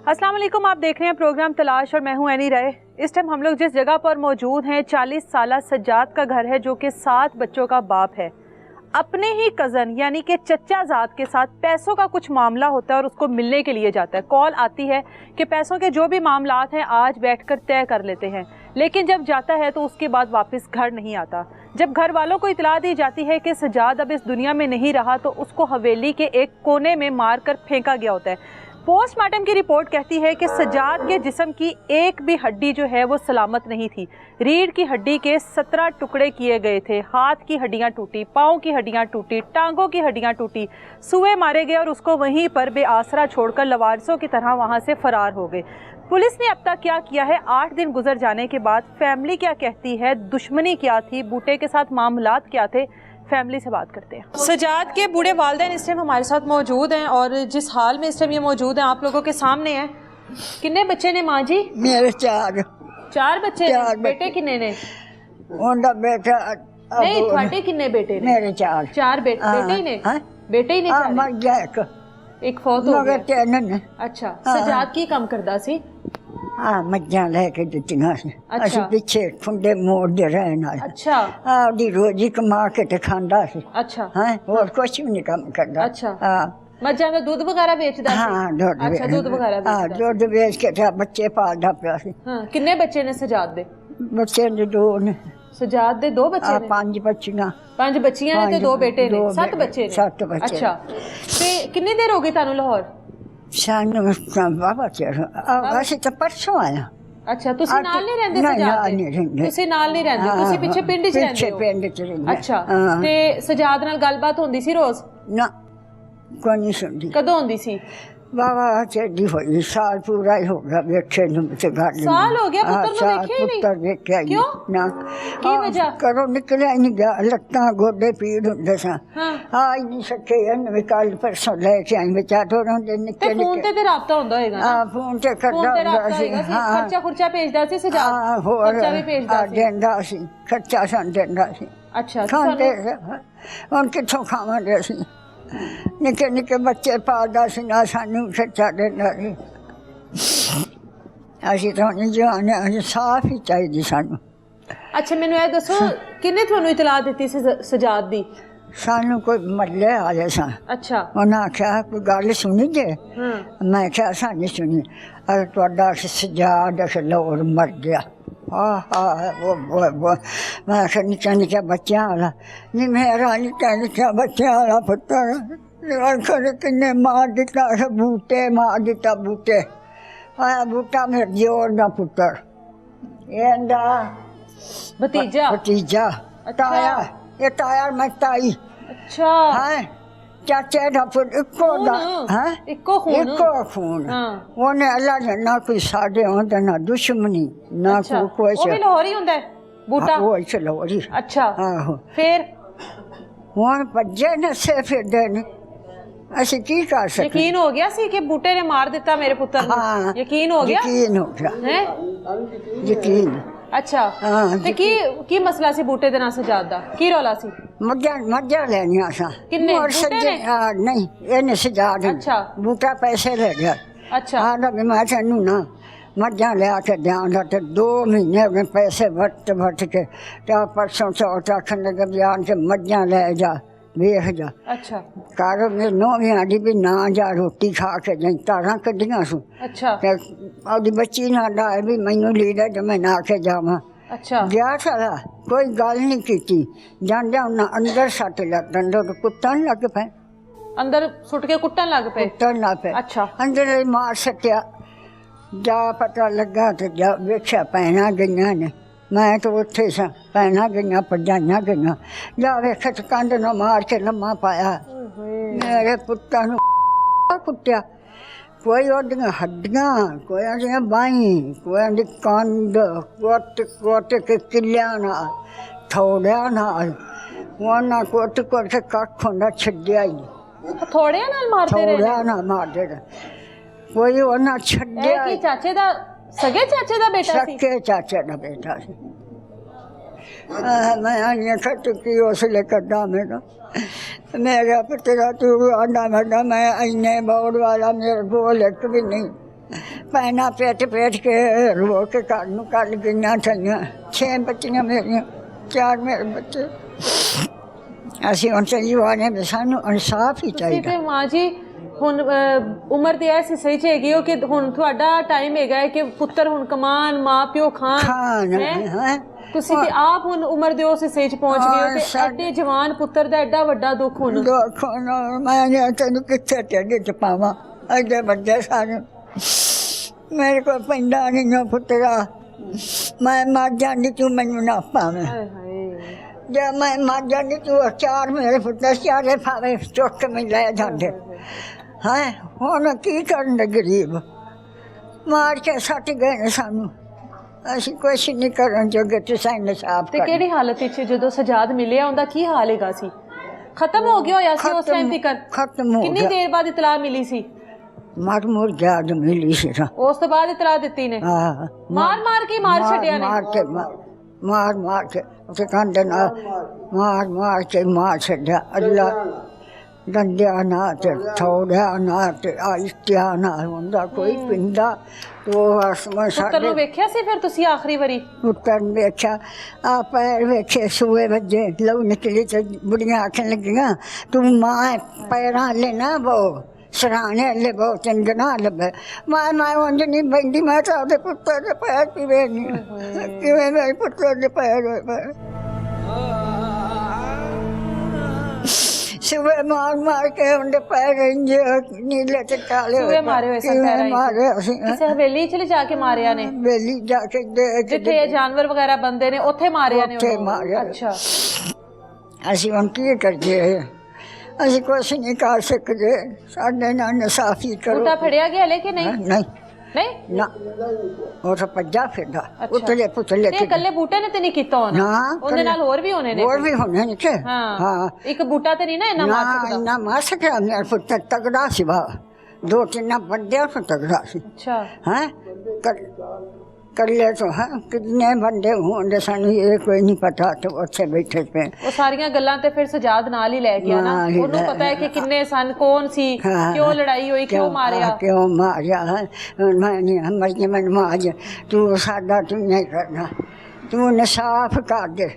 अस्सलाम वालेकुम, आप देख रहे हैं प्रोग्राम तलाश और मैं हूं एनी राय। इस टाइम हम लोग जिस जगह पर मौजूद हैं 40 साला सज्जाद का घर है, जो कि 7 बच्चों का बाप है। अपने ही कज़न यानी कि चचा ज़ाद के साथ पैसों का कुछ मामला होता है और उसको मिलने के लिए जाता है। कॉल आती है कि पैसों के जो भी मामलात हैं आज बैठकर तय कर लेते हैं, लेकिन जब जाता है तो उसके बाद वापस घर नहीं आता। जब घर वालों को इतला दी जाती है कि सज्जाद अब इस दुनिया में नहीं रहा तो उसको हवेली के एक कोने में मार कर फेंका गया होता है। पोस्टमार्टम की रिपोर्ट कहती है कि सज्जाद के जिस्म की एक भी हड्डी जो है वो सलामत नहीं थी। रीढ़ की हड्डी के 17 टुकड़े किए गए थे, हाथ की हड्डियां टूटी, पाँव की हड्डियां टूटी, टांगों की हड्डियां टूटी, सुए मारे गए और उसको वहीं पर बेआसरा छोड़कर लवारिसों की तरह वहां से फरार हो गए। पुलिस ने अब तक क्या किया है, 8 दिन गुजर जाने के बाद फैमिली क्या कहती है, दुश्मनी क्या थी, बूटे के साथ मामलात क्या थे, फैमिली से बात करते हैं। सज्जाद के बूढ़े वालिदैन इस टाइम हमारे साथ मौजूद हैं और जिस हाल में इस टाइम ये मौजूद हैं आप लोगों के सामने हैं। किन्ने बच्चे ने माँ जी? मेरे 4 बच्चे ने। बेटे किन्ने ने? उनका बेटा नहीं, थोड़े किन्ने बेटे ने? मेरे 4 बेटे ही ने। बेटे ही ने? मर गया एक फौत हो गया। 3 ने। अच्छा, सज्जाद की कम करदा सी? मज्जां लेके दित्तियां सी। ਅਸੀਂ ਪਿੱਛੇ ਖੁੰਡੇ ਮੋੜਦੇ ਰਹੇ ਨਾਲ। अच्छा। ਉਹਦੀ ਰੋਜੀ ਕਮਾ ਕੇ ਤੇ ਖਾਂਦਾ ਸੀ। अच्छा। ਹਾਂ, ਹੋਰ ਕੁਛ ਵੀ ਨਹੀਂ ਕੰਮ ਕਰਦਾ। अच्छा। ਮੱਝਾਂ ਦਾ ਦੁੱਧ ਵਗੈਰਾ ਵੇਚਦਾ ਸੀ? ਹਾਂ, ਦੁੱਧ। ਅੱਛਾ, ਦੁੱਧ ਵਗੈਰਾ ਵੇਚਦਾ। ਦੁੱਧ ਵੇਚ ਕੇ ਤੇ ਬੱਚੇ ਪਾਲਦਾ ਪਿਆ ਸੀ। ਹਾਂ, ਕਿੰਨੇ ਬੱਚੇ ਨੇ ਸਜਾਦ ਦੇ? ਬੱਚੇ ਦੇ 2 ਨੇ। ਸਜਾਦ ਦੇ 2 ਬੱਚੇ ਨੇ? 5 ਬੱਚੀਆਂ। 5 ਬੱਚੀਆਂ ਨੇ ਤੇ 2 ਬੇਟੇ ਨੇ। 7 ਬੱਚੇ ਨੇ। 7 ਬੱਚੇ। ਅੱਛਾ, ਤੇ ਕਿੰਨੀ ਦੇਰ ਹੋ ਗਈ ਤੁਹਾਨੂੰ ਲਾਹੌਰ? ਸਾਨੂੰ ਬਾਬਾ ਚਿਰ ਅਸੀਂ ਤਾਂ ਪਰਸੋਂ ਆਇਆ। ਅੱਛਾ, ਤੁਸੀਂ ਨਾਲ ਨਹੀਂ ਰਹਿੰਦੇ ਸਜਾਦ ਦੇ? ਤੁਸੀਂ ਨਾਲ ਨਹੀਂ ਰਹਿੰਦੇ, ਤੁਸੀਂ ਪਿੱਛੇ ਪਿੰਡ 'ਚ ਰਹਿੰਦੇ ਹੋ? ਪਿੰਡ 'ਚ ਰਹਿੰਦੇ। ਅੱਛਾ, ਤੇ ਸਜਾਦ ਨਾਲ ਗੱਲਬਾਤ ਹੁੰਦੀ ਸੀ ਰੋਜ਼? ਨਾ, ਕੋਈ ਨਹੀਂ ਸੁਣਦੀ। ਕਦੋਂ ਹੁੰਦੀ ਸੀ? ਬਾਬਾ ਚੱਡੀ ਹੋਈ, ਸਾਲ ਪੂਰਾ ਹੀ ਹੋ ਗਿਆ ਵੇਖੇ ਨੂੰ ਤੇ ਘਰ ਨੂੰ। ਸਾਲ ਹੋ ਗਿਆ ਪੁੱਤਰ ਨੂੰ ਵੇਖਿਆ ਹੀ ਨਹੀਂ? ਪੁੱਤਰ ਵੇਖਿਆ ਹੀ ਕਿਉਂ? ਨਾ। ਕੀ ਵਜ੍ਹਾ? ਘਰੋਂ ਨਿਕਲਿਆ ਹੀ ਨਹੀਂ ਗਿਆ, ਲੱਤਾਂ ਗੋਡੇ ਪੀੜ ਹੁੰਦੇ ਸਨ। ਹਾਂ, ਆ ਹੀ ਨਹੀਂ ਸਕੇ। ਇਹਨੂੰ ਵੀ ਕੱਲ ਪਰਸੋਂ ਲੈ ਕੇ ਆਈ ਵਿਚਾਰ ਥੋੜਾ ਦੇ ਨਿੱਕੇ ਤੇ ਫੋਨ ਤੇ ਰਾਬਤਾ ਹੁੰਦਾ ਹੋਏਗਾ ਨਾ? ਫੋਨ ਤੇ ਕਰਦਾ ਹੁੰਦਾ ਸੀ। ਖਰਚਾ ਖੁਰਚਾ ਭੇਜਦਾ ਸੀ ਸਜਾਦ? ਖਰਚਾ ਵੀ ਭੇਜਦਾ ਸੀ? ਦਿੰਦਾ ਸੀ, ਖਰਚਾ ਸਾਨੂੰ ਦਿੰਦਾ ਸੀ। ਅੱਛਾ, ਖਾਂਦੇ ਹੁਣ ਕਿੱਥੋਂ ਖਾਵਾਂਗੇ ਅਸੀਂ? ਨਿੱਕੇ ਨਿੱਕੇ ਬੱਚੇ ਪਾਲਦਾ ਸੀ ਨਾ, ਸਾਨੂੰ ਖਰਚਾ ਦਿੰਦਾ ਸੀ। ਅਸੀਂ ਤਾਂ ਨਹੀਂ ਜਾਣੇ, ਅਸੀਂ ਸਾਫ਼ ਹੀ ਚਾਹੀਦੀ ਸਾਨੂੰ। ਅੱਛਾ, ਮੈਨੂੰ ਇਹ ਦੱਸੋ ਕਿੰਨੇ ਤੁਹਾਨੂੰ ਇਤਲਾਹ ਦਿੱਤੀ ਸੀ ਸਜਾਦ ਦੀ? ਸਾਨੂੰ ਕੋਈ ਮੱਲੇ ਆਏ ਸਨ। ਅੱਛਾ। ਉਹਨਾਂ ਆਖਿਆ ਕੋਈ ਗੱਲ ਸੁਣੀ ਜੇ? ਮੈਂ ਕਿਹਾ ਅਸਾਂ ਨਹੀਂ ਸੁਣੀ। ਤੁਹਾਡਾ ਸਜਾਦ ਲਾਹੌਰ ਮਰ ਗਿਆ। ਮੈਂ ਕਿਹਾ ਨਿੱਕਾ ਨਿੱਕਾ ਬੱਚਿਆਂ ਵਾਲਾ ਨਹੀਂ, ਮੇਰਾ ਨਿੱਕਾ ਨਿੱਕਾ ਬੱਚਿਆਂ ਵਾਲਾ ਪੁੱਤਰ ਕਿੰਨੇ ਮਾਰ ਦਿੱਤਾ, ਬੂਟੇ ਮਾਰ ਦਿੱਤਾ। ਬੂਟੇ ਆਇਆ ਬੂਟਾ ਮੇਰੇ ਦਿਓਰ ਦਾ ਪੁੱਤਰ, ਇਹਦਾ ਭਤੀਜਾ ਤਾਇਆ। ਇਹ ਤਾਇਆ ਮੈਂ ਤਾਈ। ਅੱਛਾ। ਹਾਂ, ਚਾਚੇ ਦਾ ਪੁੱਤ ਇੱਕੋ ਦਾ। ਹਾਂ, ਇੱਕੋ ਖੂਨ। ਉਹਨੇ ਅੱਲਾ ਨੇ ਨਾ ਕੋਈ ਸਾਡੇ ਹੁੰਦਾ ਨਾ ਦੁਸ਼ਮਣੀ ਨਾ ਕੋਈ। ਉਹ ਵੀ ਲਾਹੌਰੀ ਹੁੰਦਾ ਬੂਟਾ? ਉਹ ਇੱਥੇ ਲਾਹੌਰੀ। ਅੱਛਾ। ਆਹੋ। ਫਿਰ ਹੁਣ ਭੱਜੇ ਨਸੇ ਫਿਰਦੇ ਨੇ, ਅਸੀਂ ਕੀ ਕਰ ਸਕਦੇ? ਯਕੀਨ ਹੋ ਗਿਆ ਸੀ ਕਿ ਬੂਟੇ ਨੇ ਮਾਰ ਦਿੱਤਾ ਮੇਰੇ ਪੁੱਤਰ ਨੂੰ? ਯਕੀਨ ਹੋ ਗਿਆ? ਯਕੀਨ ਹੋ ਗਿਆ ਹੈ, ਯਕੀਨ। ਅੱਛਾ, ਤੇ ਕੀ ਮਸਲਾ ਸੀ ਬੂਟੇ ਦੇ ਨਾਲ ਸਜਾਦ ਦਾ? ਕੀ ਰੌਲਾ ਸੀ? ਮੱਝਾਂ ਲੈਣੀਆਂ ਸਾਂ। ਕਿੰਨੇ? ਨਹੀਂ, ਇਹਨੇ ਸਜਾਦ। ਅੱਛਾ। ਬੂਟਾ ਪੈਸੇ ਲੈ ਗਿਆ। ਅੱਛਾ। ਆਂਦਾ ਵੀ ਮੈਂ ਤੈਨੂੰ ਨਾ ਮੱਝਾਂ ਲਿਆ ਕੇ ਦਿਆਂਗਾ। ਤੇ 2 ਮਹੀਨੇ ਹੋ ਗਏ ਪੈਸੇ ਵਟ ਕੇ ਤੇ ਪਰਸੋਂ ਚੌਥ ਆਖਣ ਲੱਗਾ ਵੀ ਆਣ ਕੇ ਮੱਝਾਂ ਲੈ ਜਾ, ਵੇਖ ਜਾ। ਅੱਛਾ। ਘਰ ਮੇਰੇ ਨੌਵੀਂ ਆਂਦੀ ਵੀ ਨਾ ਜਾ, ਰੋਟੀ ਖਾ ਕੇ ਜਾਈ। ਤਾਰਾਂ ਕੱਢੀਆਂ ਸੂ। ਅੱਛਾ। ਤੇ ਉਹਦੀ ਬੱਚੀ ਨਾਲ ਡਾਏ ਵੀ ਮੈਨੂੰ ਲੀੜਾ ਤੇ ਮੈਂ ਨਾ ਕੇ ਜਾਵਾਂ। ਅੱਛਾ। ਗਿਆ ਸਾਰਾ, ਕੋਈ ਗੱਲ ਨਹੀਂ ਕੀਤੀ। ਜਾਂਦਿਆਂ ਉਹਨਾਂ ਅੰਦਰ ਸੱਟ ਲੱਗ, ਅੰਦਰ ਕੁੱਟਣ ਲੱਗ ਪਏ। ਅੰਦਰ ਸੁੱਟ ਕੇ ਕੁੱਟਣ ਲੱਗ ਪਏ? ਕੁੱਟਣ ਲੱਗ ਪਏ। ਅੱਛਾ। ਅੰਦਰ ਮਾਰ ਸੱਟਿਆ। ਜਾ ਪਤਾ ਲੱਗਾ ਤੇ ਜਾ ਵੇਖਿਆ ਭੈਣਾਂ ਗਈਆਂ ਨੇ। ਮੈਂ ਤਾਂ ਉੱਥੇ ਸਾਂ, ਭੈਣਾਂ ਗਈਆਂ, ਭਰਜਾਈਆਂ ਗਈਆਂ। ਜਾ ਵੇਖਿਆ ਤੇ ਕੰਧ ਨੂੰ ਮਾਰ ਕੇ ਲੰਮਾ ਪਾਇਆ। ਮੇਰੇ ਪੁੱਤਾਂ ਨੂੰ ਕੁੱਟਿਆ। ਕੋਈ ਉਹਦੀਆਂ ਹੱਡੀਆਂ, ਕੋਈ ਉਹਦੀਆਂ ਬਾਹੀਂ, ਕੋਈ ਉਹਦੀ ਕੰਧ ਕੁੱਟ ਕੇ ਕਿੱਲਿਆਂ ਨਾਲ, ਥੋੜਿਆਂ ਨਾਲ। ਉਹਨਾਂ ਕੁੱਟ ਕੇ ਕੱਖ ਹੁੰਦਾ ਛੱਡਿਆ ਹੀ। ਥੋੜਿਆਂ ਨਾਲ ਮਾਰਦੇ ਰਹੇ? ਥੋੜਿਆਂ ਨਾਲ ਮਾਰਦੇ ਰਹੇ। ਕੋਈ ਉਹਨਾਂ ਛੱਡਿਆ। ਕੀ ਚਾਚੇ ਦਾ, ਸਗੇ ਚਾਚੇ ਦਾ ਬੇਟਾ ਸੀ? ਸਕੇ ਚਾਚੇ ਦਾ ਬੇਟਾ ਸੀ। ਮੈਂ ਆਈਆਂ ਖੱਟ ਕੀ ਉਸ ਲਈ ਕੱਢਾ ਮੈਨੂੰ। मेरा पुत्र तू आंडा मरना, मैं इन्ने बोर्ड वाला मेरे को एक भी नहीं। पैना पेट पेट के रो के घर नूं कल गईयां थईयां 6 बच्चियां मेरियां 4 मेरे बच्चे ਅਸੀਂ ਹੁਣ ਚੱਲੀ ਆਨੇ ਵੀ ਸਾਨੂੰ ਇਨਸਾਫ ਹੀ ਤੁਸੀਂ ਚਾਹੀਦਾ ਤੇ ਮਾਂ ਜੀ ਹੁਣ ਉਮਰ ਦੇ ਐਸੀ ਸਹੀ ਚ ਹੈਗੀ ਹੋ ਕਿ ਹੁਣ ਤੁਹਾਡਾ ਟਾਈਮ ਹੈਗਾ ਹੈ ਕਿ ਪੁੱਤਰ ਹੁਣ ਕਮਾਨ ਮਾਂ ਪਿਓ ਖਾਣ ਹੈਂ ਤੁਸੀਂ ਤੇ ਆਪ ਹੁਣ ਉਮਰ ਦੇ ਉਸ ਸਹੀ ਚ ਪਹੁੰਚ ਗਏ ਹੋ ਤੇ ਐਡੇ ਜਵਾਨ ਪੁੱਤਰ ਦਾ ਐਡਾ ਵੱਡਾ ਦੁੱਖ ਹੁਣ ਦੁੱਖ ਹੁਣ ਮੈਂ ਤੈਨੂੰ ਕਿੱਥੇ ਢਿੱਡ ਚ ਪਾਵਾਂ ਐਡੇ ਵੱਡੇ ਸਾਨੂੰ ਮੇਰੇ ਕੋਲ ਪੈਂਦਾ ਨਹੀਂ ਪੁੱਤਰਾ ਮੈਂ ਮਰ ਜਾਂਦੀ ਤੂੰ ਮੈਨੂੰ ਨਾ ਪਾਵੇਂ ਹਾਏ ਹਾਏ ਜੇ ਮੈਂ ਮਰ ਜਾਂਦੀ ਤੂੰ 4 ਮੇਰੇ ਪੁੱਤਰ 4 ਭਾਵੇਂ ਚੁੱਕ ਕੇ ਮੈਨੂੰ ਲੈ ਜਾਂਦੇ ਹੈਂ ਹੁਣ ਕੀ ਕਰਨ ਗਰੀਬ ਮਾਰ ਕੇ ਸੱਟ ਗਏ ਨੇ ਸਾਨੂੰ ਅਸੀਂ ਕੁਛ ਨਹੀਂ ਕਰਨ ਜੋਗੇ ਤੁਸੀਂ ਇਨਸਾਫ ਤੇ ਕਿਹੜੀ ਹਾਲਤ ਵਿੱਚ ਜਦੋਂ ਸਜਾਦ ਮਿਲਿਆ ਉਹਦਾ ਕੀ ਹਾਲ ਹੈਗਾ ਸੀ ਖਤਮ ਹੋ ਗਿਆ ਹੋਇਆ ਸੀ ਉਸ ਟਾਈਮ ਤੱਕ ਖਤਮ ਹੋ ਕਿੰਨੀ ਗਿਆ ਦੇਰ ਬਾਅਦ ਇਤਲਾਹ ਮਿਲੀ ਸੀ ਮਰ ਮੁਰ ਜਾਦ ਮਿਲੀ ਸੀ ਨਾ ਉਸ ਤੋਂ ਬਾਅਦ ਇਤਲਾਹ ਦਿੱਤੀ ਨੇ ਹਾਂ ਮਾਰ ਕੇ ਮਾਰ ਛੱਡਿਆ ਨੇ ਮਾਰ ਕੇ ਉਸੇ ਕੰਧ ਨਾਲ ਮਾਰ ਕੇ ਮਾਰ ਛੱਡਿਆ ਅੱਲਾ ਡੰਡਿਆ ਨਾ ਤੇ ਥੋੜਿਆ ਨਾ ਤੇ ਆਇਸਤਿਆ ਨਾ ਹੁੰਦਾ ਕੋਈ ਪਿੰਦਾ ਉਹ ਆਸਮਾਨ ਪੁੱਤਰ ਨੂੰ ਵੇਖਿਆ ਸੀ ਫਿਰ ਤੁਸੀਂ ਆਖਰੀ ਵਾਰੀ ਪੁੱਤਰ ਨੂੰ ਵੇਖਿਆ ਆ ਪੈਰ ਵੇਖੇ ਸੂਏ ਵੱਜੇ ਲਹੂ ਨਿਕਲੀ ਤੇ ਬੁੜੀਆਂ ਆਖਣ ਲੱਗੀਆਂ ਤੂੰ ਮਾਂ ਪੈਰਾਂ ਲੈ ਨਾ ਬੋ ਸਰਾਣੇ ਲੈ ਬੋ ਚੰਗਣਾ ਲੱਭੇ ਮੈਂ ਉਂਝ ਨਹੀਂ ਬੈਂਦੀ ਮੈਂ ਤਾਂ ਉਹਦੇ ਪੁੱਤਰ ਦੇ ਪੈਰ ਪੀਵੇ ਨਹੀਂ ਕਿਵੇਂ ਮੇਰੇ ਪੁੱਤਰ ਦੇ ਪੈਰ ਸੁਬਹ ਮਾਰ ਕੇ ਉਹਦੇ ਪੈਰ ਇੰਜੇ ਨੀਲੇ ਤੇ ਕਾਲੇ ਸੁਬਹ ਮਾਰੇ ਹੋਏ ਸਨ ਪੈਰਾਂ ਮਾਰੇ ਅਸੀਂ ਕਿਸੇ ਹਵੇਲੀ ਚ ਲਿਜਾ ਕੇ ਮਾਰਿਆ ਨੇ ਹਵੇਲੀ ਜਾ ਕੇ ਦੇਖ ਜਿੱਥੇ ਇਹ ਜਾਨਵਰ ਵਗੈਰਾ ਬੰਦੇ ਨੇ ਉੱਥੇ ਮਾਰਿਆ ਨੇ ਉੱਥੇ ਮਾਰਿਆ ਅੱਛਾ ਅਸੀਂ ਹੁਣ ਕੀ ਕਰੀਏ ਅਸੀਂ ਕੁਛ ਨਹੀਂ ਕਰ ਸਕਦੇ ਸਾਡੇ ਨਾਲ ਇਨਸਾਫੀ ਕਰੋ ਬੂਟਾ ਫੜਿਆ ਗਿਆ ਹਲੇ ਕਿ ਨਹੀਂ ਨਹੀਂ ਨਹੀਂ ਨਾ ਉਹ ਤਾਂ ਭੱਜਾ ਫਿਰਦਾ ਉਤਲੇ ਪੁਤਲੇ ਤੇ ਇਕੱਲੇ ਬੂਟੇ ਨੇ ਤੇ ਨਹੀਂ ਕੀਤਾ ਹੋਣਾ ਨਾ ਉਹਦੇ ਨਾਲ ਹੋਰ ਵੀ ਹੋਣੇ ਨੇ ਹੋਰ ਵੀ ਹੋਣੇ ਨੇ ਕਿ ਹਾਂ ਇੱਕ ਬੂਟਾ ਤੇ ਨਹੀਂ ਨਾ ਇੰਨਾ ਮਾਰ ਸਕਦਾ ਇੰਨਾ ਮਾਰ ਸਕਿਆ ਮੇਰਾ ਪੁੱਤਰ ਤਗੜਾ ਸੀ ਬਾ 2-3 ਬੰਦਿਆਂ ਤੋਂ ਤਗੜਾ ਸੀ ਅੱਛਾ ਹੈਂ ਕੱਲੇ ਤੋਂ ਹਾਂ ਕਿੰਨੇ ਬੰਦੇ ਹੋਣਗੇ ਸਾਨੂੰ ਇਹ ਕੋਈ ਨਹੀਂ ਪਤਾ ਤੇ ਉੱਥੇ ਬੈਠੇ ਪਏ ਉਹ ਸਾਰੀਆਂ ਗੱਲਾਂ ਤੇ ਫਿਰ ਸਜਾਦ ਨਾਲ ਹੀ ਲੈ ਗਿਆ ਨਾ ਉਹਨੂੰ ਪਤਾ ਹੈ ਕਿ ਕਿੰਨੇ ਸਨ ਕੌਣ ਸੀ ਕਿਉਂ ਲੜਾਈ ਹੋਈ ਕਿਉਂ ਮਾਰਿਆ ਮੈਂ ਨਹੀਂ ਮਰਜੀ ਮਨ ਮਾਜ ਤੂੰ ਸਾਡਾ ਤੂੰ ਨਹੀਂ ਕਰਨਾ ਤੂੰ ਇਨਸਾਫ ਕਰ ਦੇ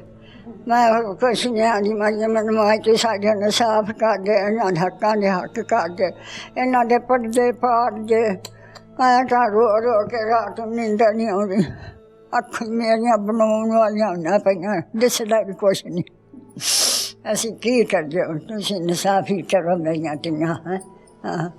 ਮੈਂ ਕੁਛ ਨਹੀਂ ਆਂਦੀ ਮਰਜੀ ਮਨ ਮਾਜ ਤੂੰ ਸਾਡੇ ਇਨਸਾਫ ਕਰ ਦੇ ਇਹਨਾਂ ਦੇ ਹੱਕਾਂ ਦੇ ਹੱਕ ਕਰ ਦੇ ਇਹਨਾਂ ਦੇ ਪਰਦੇ ਪਾੜ ਦੇ ਮੈਂ ਤਾਂ ਰੋ ਕੇ ਰਾਤ ਨੂੰ ਨੀਂਦਰ ਨਹੀਂ ਆਉਂਦੀ ਅੱਖਾਂ ਮੇਰੀਆਂ ਬਣਾਉਣ ਵਾਲੀਆਂ ਨਾ ਪਈਆਂ ਦਿਸਦਾ ਵੀ ਕੁਛ ਨਹੀਂ ਅਸੀਂ ਕੀ ਕਰਦੇ ਹੋ ਤੁਸੀਂ ਇਨਸਾਫੀ ਕਰੋ ਮੇਰੀਆਂ ਧੀਆਂ ਹਾਂ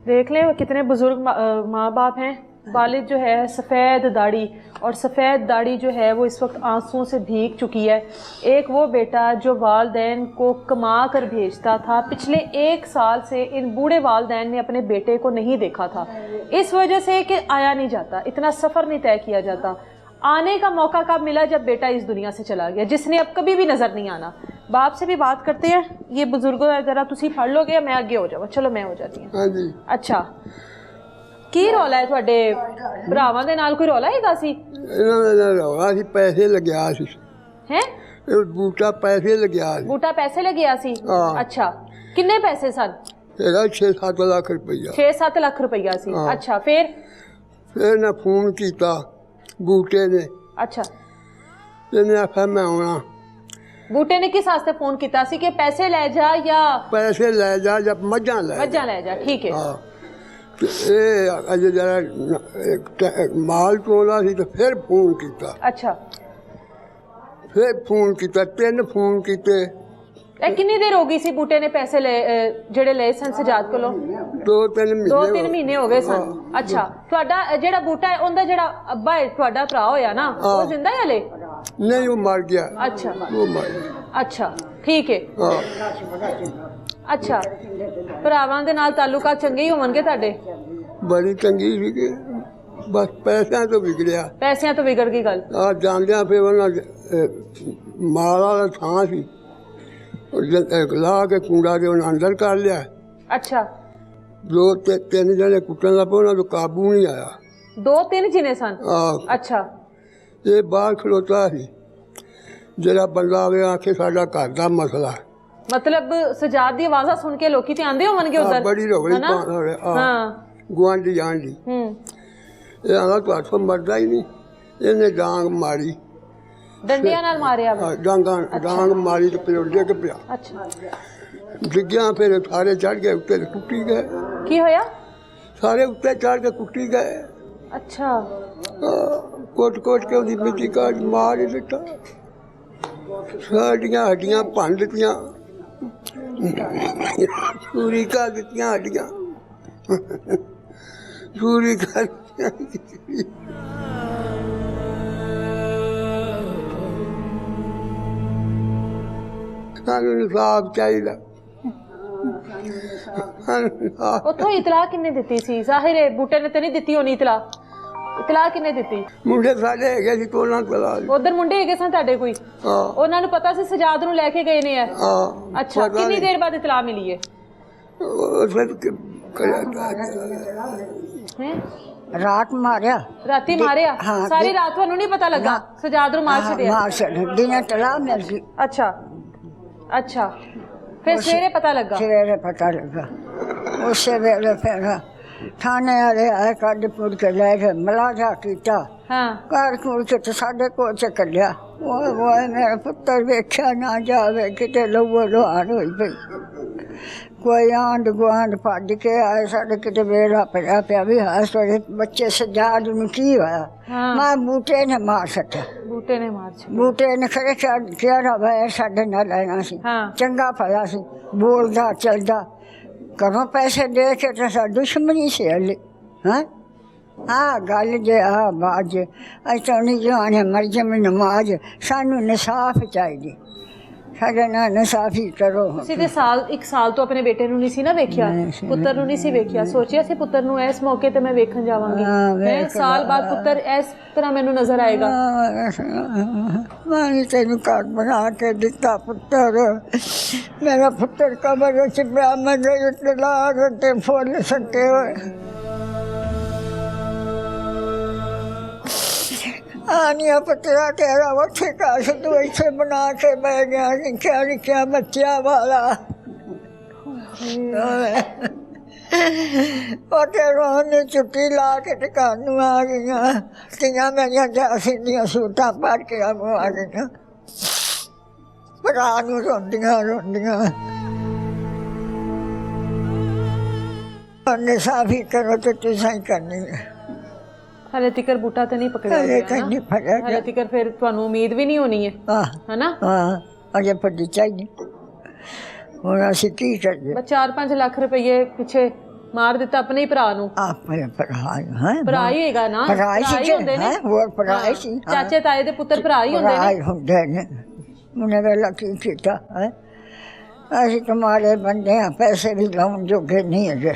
देख ले कितने बुजुर्ग माँ बाप हैं वालिद जो है सफ़ेद दाढ़ी और सफ़ेद दाढ़ी जो है वो इस वक्त आंसुओं से भीग चुकी है एक वो बेटा जो वालदैन को कमा कर भेजता था पिछले 1 साल से इन बूढ़े वालदैन ने अपने बेटे को नहीं देखा था इस वजह से कि आया नहीं जाता इतना सफ़र नहीं तय किया जाता आने का मौका कब मिला जब बेटा इस दुनिया से चला गया जिसने अब कभी भी नज़र नहीं आना बाप से भी बात करते हैं ये बुजुर्गों ज़रा तुसी फड़ लोगे या मैं आगे हो जाऊँ चलो मैं हो जाती हूँ हाँ जी अच्छा की रौला है तुहाडे भरावां दे नाल कोई रौला हैगा सी ਇਹਨਾਂ ਦਾ ਰੌਲਾ ਸੀ ਪੈਸੇ ਲੱਗਿਆ ਸੀ हैं ਇਹ ਬੂਟਾ ਪੈਸੇ ਲੱਗਿਆ ਸੀ बूटा पैसे ले गया सी हाँ। अच्छा किन्ने पैसे सन ਇਹਦਾ 6-7 ਲੱਖ ਰੁਪਈਆ 6-7 लाख रुपया सी हाँ। अच्छा फिर ਫਿਰ ਨਾ ਫੋਨ ਕੀਤਾ ਬੂਟੇ ਨੇ अच्छा ਇਹਨੇ ਆਖਿਆ ਮੈਂ ਆਉਣਾ बूटे ने किस वास्ते फोन किया सी कि पैसे ले जा या ਪੈਸੇ ਲੈ ਜਾ ਜਾਂ ਮੱਝਾਂ ਲੈ वजह ले जा ठीक है ਹਾਂ ਤੇ ਇਹ ਅਜੇ ਜਰਾ ਮਾਲ ਚੋਲਾ ਸੀ ਤੇ ਫਿਰ ਫੋਨ ਕੀਤਾ अच्छा ਫਿਰ ਫੋਨ ਕੀਤਾ 3 ਫੋਨ ਕੀਤੇ ए कितनी देर हो गई सी बूटे ने पैसे ले जेड़े ले सन सजाद कोलों 2-3 महीने 2-3 महीने हो गए सन अच्छा ਤੁਹਾਡਾ ਜਿਹੜਾ ਬੂਟਾ ਹੈ ਉਹਦਾ ਜਿਹੜਾ ਅੱਬਾ ਹੈ ਤੁਹਾਡਾ ਭਰਾ ਹੋਇਆ ਨਾ ਉਹ ਜ਼ਿੰਦਾ ਹੈ ਹਲੇ ਨਹੀਂ ਉਹ ਮਰ ਗਿਆ अच्छा ਉਹ ਮਰ ਗਿਆ अच्छा ठीक है ਹਾਂ अच्छा ਭਰਾਵਾਂ ਦੇ ਨਾਲ ਤਾਲੁਕਾਤ ਚੰਗੇ ਹੀ ਹੋਣਗੇ ਤੁਹਾਡੇ ਬੜੀ ਚੰਗੀ ਸੀ ਕਿ ਬਸ ਪੈਸਿਆਂ ਤੋਂ ਵਿਗੜਿਆ ਪੈਸਿਆਂ ਤੋਂ ਵਿਗੜ ਗਈ ਗੱਲ ਆ ਜਾਂਦਿਆਂ ਫਿਰ ਉਹਨਾਂ ਮਾਲ ਵਾਲਾ ਥਾਂ ਸੀ ਲਾ ਕੇ ਕੂੜਾ ਦੇ ਉਹਨਾਂ ਅੰਦਰ ਕਰ ਲਿਆ अच्छा 2-3 ਜਣੇ ਕੁੱਟਣ ਲੱਗ ਪਏ ਉਹਨਾਂ ਤੋਂ ਕਾਬੂ ਨਹੀਂ ਆਇਆ 2-3 ਜਿਨੇ ਸਨ ਆ अच्छा ਇਹ ਬਾਹਰ ਖਲੋਤਾ ਸੀ ਜਿਹੜਾ ਬੰਦਾ ਆਵੇ ਆਖੇ ਸਾਡਾ ਘਰ ਦਾ ਮਸਲਾ मतलब सजाद दी आवाज़ सुन के लोकी ते आंदे होवणगे उधर बड़ी रौली है ना? हाँ हाँ गुआंढी आंढी ਇਹ ਆਂਦਾ ਤੁਹਾਡੇ ਮਰਦਾ ਹੀ ਨਹੀਂ, ਇਹਨੇ ਡਾਂਗ ਮਾਰੀ, ਡੰਡਿਆਂ ਨਾਲ ਮਾਰਿਆ ਵਾ? ਡਾਂਗ ਮਾਰੀ ਤੇ ਫਿਰ ਡਿੱਗ ਪਿਆ। ਅੱਛਾ, ਡਿੱਗਿਆ ਫਿਰ ਸਾਰੇ ਚੜ ਗਏ ਉੱਤੇ, ਟੁੱਟੀ ਗਏ। ਕੀ ਹੋਇਆ? ਸਾਰੇ ਉੱਤੇ ਚੜ ਕੇ ਟੁੱਟੀ ਗਏ। ਅੱਛਾ, ਕੋਟ ਕੇ ਉਹਦੀ ਮਿੱਟੀ ਕਾਟ ਮਾਰ ਹੀ ਦਿੱਤਾ, ਸਾਡੀਆਂ ਹੱਡੀਆਂ ਭੰਨ ਦਿੱਤੀਆਂ, ਚੂਰੀ ਕਰ ਦਿੱਤੀਆਂ ਹੱਡੀਆਂ, ਚੂਰੀ ਕਰ ਦਿੱਤੀਆਂ। ਸਾਨੂੰ ਇਨਸਾਫ ਚਾਹੀਦਾ। ਉੱਥੋਂ ਇਤਲਾਹ ਕਿੰਨੇ ਦਿੱਤੀ ਸੀ? ਜ਼ਾਹਿਰ ਬੂਟੇ ਨੇ ਤੇ ਨਹੀਂ ਦਿੱਤੀ ਹੋਣੀ ਇਤਲਾਹ? ਇਤਲਾਹ ਕਿੰਨੇ ਦਿੱਤੀ? ਮੁੰਡੇ ਸਾਡੇ ਹੈਗੇ ਸੀ ਤੋਲਾਂ ਤਲਾ। ਉਧਰ ਮੁੰਡੇ ਹੈਗੇ ਸਨ ਤੁਹਾਡੇ ਕੋਈ? ਹਾਂ, ਉਹਨਾਂ ਨੂੰ ਪਤਾ ਸੀ ਸਜਾਦ ਨੂੰ ਲੈ ਕੇ ਗਏ ਨੇ? ਹਾਂ। ਅੱਛਾ, ਕਿੰਨੀ ਦੇਰ ਬਾਅਦ ਇਤਲਾਹ ਮਿਲੀ ਹੈ? ਰਾਤ ਮਾਰਿਆ, ਰਾਤੀ ਮਾਰਿਆ? ਹਾਂ, ਸਾਰੀ ਰਾਤ ਤੁਹਾਨੂੰ ਨਹੀਂ ਪਤਾ ਲੱਗਾ? ਸਜਾਦ ਨੂੰ ਮਾਰ ਛੱਡਿਆ? ਮਾਰ ਛੱਡਿਆ, ਦਿਨੇ ਤਲਾਹ ਮਿਲ ਗਈ। ਅੱਛਾ ਅੱਛਾ, ਫਿਰ ਸਵੇਰੇ ਪਤਾ ਲੱਗਾ? ਸਵੇਰੇ ਪਤਾ ਲੱਗਾ। ਉਸੇ ਵੇਲੇ ਫਿਰ ਥਾਣੇ ਵਾਲੇ ਆਏ, ਕੱਢ ਪੁੱਟ ਕੇ ਲੈ ਗਏ, ਮਲਾਜਾ ਕੀਤਾ। ਹਾਂ, ਘਰ ਕੋਲ ਤੇ ਸਾਡੇ ਕੋਲ ਚ ਕੱਢਿਆ। ਉਹ ਮੇਰਾ ਪੁੱਤਰ ਵੇਖਿਆ ਨਾ ਜਾਵੇ, ਕਿਤੇ ਲਹੂ ਲੁਹਾਨ ਹੋਈ ਪਈ। ਕੋਈ ਆਂਢ ਗੁਆਂਢ ਭੱਜ ਕੇ ਆਏ, ਸਾਡੇ ਕਿਤੇ ਵੇੜਾ ਪਿਆ ਪਿਆ ਵੀ ਸਾਡੇ ਬੱਚੇ ਸਜਾਦ ਨੂੰ ਕੀ ਹੋਇਆ? ਮੈਂ ਬੂਟੇ ਨੇ ਮਾਰ ਸਕਿਆ। ਬੂਟੇ ਨੇ ਮਾਰ ਛੱਡਿਆ? ਬੂਟੇ ਨੇ ਖਰੇ ਕਿਹੜਾ ਵਾ ਸਾਡੇ ਨਾਲ ਲੈਣਾ ਸੀ, ਚੰਗਾ ਭਲਾ ਸੀ, ਬੋਲਦਾ ਚਲਦਾ, ਘਰੋਂ ਪੈਸੇ ਦੇ ਕੇ ਤਾਂ ਸਾਡੀ ਦੁਸ਼ਮਣੀ ਸੀ ਹਲੇ। ਹਾਂ, ਆਹ ਗੱਲ ਜੇ ਆ ਬਾਜ ਅਸਾਂ ਨਹੀਂ ਜਾਣੇ ਮਰ ਜਮੇ ਨਮਾਜ਼, ਸਾਨੂੰ ਇਨਸਾਫ ਚਾਹੀਦੀ, ਸਾਡੇ ਨਾਲ ਇਨਸਾਫੀ ਕਰੋ। ਤੁਸੀਂ ਤੇ ਇੱਕ ਸਾਲ ਤੋਂ ਆਪਣੇ ਬੇਟੇ ਨੂੰ ਨਹੀਂ ਸੀ ਨਾ ਵੇਖਿਆ, ਪੁੱਤਰ ਨੂੰ ਨਹੀਂ ਸੀ ਵੇਖਿਆ? ਸੋਚਿਆ ਸੀ ਪੁੱਤਰ ਨੂੰ ਇਸ ਮੌਕੇ ਤੇ ਮੈਂ ਵੇਖਣ ਜਾਵਾਂਗੀ, ਸਾਲ ਬਾਅਦ ਪੁੱਤਰ ਇਸ ਤਰ੍ਹਾਂ ਮੈਨੂੰ ਨਜ਼ਰ ਆਏਗਾ। ਮੈਂ ਤੈਨੂੰ ਘਰ ਬਣਾ ਕੇ ਦਿੱਤਾ ਪੁੱਤਰ, ਮੇਰਾ ਪੁੱਤਰ ਕਬਰ ਵਿੱਚ ਪਿਆ, ਮੈਂ ਗਈ ਤਲਾਕ ਤੇ ਫੁੱਲ ਸੱਟੇ ਹੋਏ। ਆਨੀਆ ਪੁੱਤਰਾ ਤੇਰਾ ਉੱਥੇ ਕਾਸ਼ ਤੂੰ ਇੱਥੇ ਬਣਾ ਕੇ ਬਹਿ ਗਿਆ, ਨਿੱਕਿਆ ਬੱਚਿਆਂ ਵਾਲਾ। ਉਹ ਤੇ ਰੋਣ ਛੁੱਟੀ ਲਾ ਕੇ ਤੇ ਘਰ ਨੂੰ ਆ ਗਈਆਂ, ਧੀਆਂ ਮੇਰੀਆਂ ਜਾਸੀ ਦੀਆਂ ਸੂਟਾਂ ਪਾ ਕੇ ਆ ਗਈਆਂ, ਭਰਾ ਨੂੰ ਰੋਂਦੀਆਂ ਇਨਸਾਫੀ ਕਰੋ ਤੇ ਤੁਸੀਂ ਹੀ ਕਰਨੀ ਹੈ। ਹਲੇ ਤਿਕਰ ਬੂਟਾ ਤੇ ਨਹੀਂ ਪਕੜਿਆ ਗਿਆ ਨਾ? ਹਲੇ ਤਿਕਰ ਫਿਰ ਤੁਹਾਨੂੰ ਉਮੀਦ ਵੀ ਨਹੀਂ ਹੋਣੀ ਹੈ, ਹੈਨਾ? ਹਾਂ, ਅਜੇ ਪੱਡੀ ਚਾਹੀਦੀ। ਹੁਣ ਅਸੀਂ ਕੀ ਕਰੀਏ? 4-5 ਲੱਖ ਰੁਪਏ ਪਿੱਛੇ ਮਾਰ ਦਿੱਤਾ ਆਪਣੇ ਹੀ ਭਰਾ ਨੂੰ। ਆਪਣੇ ਭਰਾ ਭਰਾ ਹੀ ਹੈਗਾ ਨਾ? ਭਰਾ ਹੀ ਹੁੰਦੇ ਨੇ, ਹੋਰ ਭਰਾ ਹੀ ਸੀ। ਚਾਚੇ ਤਾਏ ਦੇ ਪੁੱਤਰ ਭਰਾ ਹੀ ਹੁੰਦੇ ਨੇ। ਉਹਨੇ ਵੇਲਾ ਕੀ ਕੀਤਾ? ਅਸੀਂ ਤੁਹਾਡੇ ਬੰਦੇ ਆ, ਪੈਸੇ ਵੀ ਲਾਉਣ ਜੋਗੇ ਨਹੀਂ ਹੈਗੇ।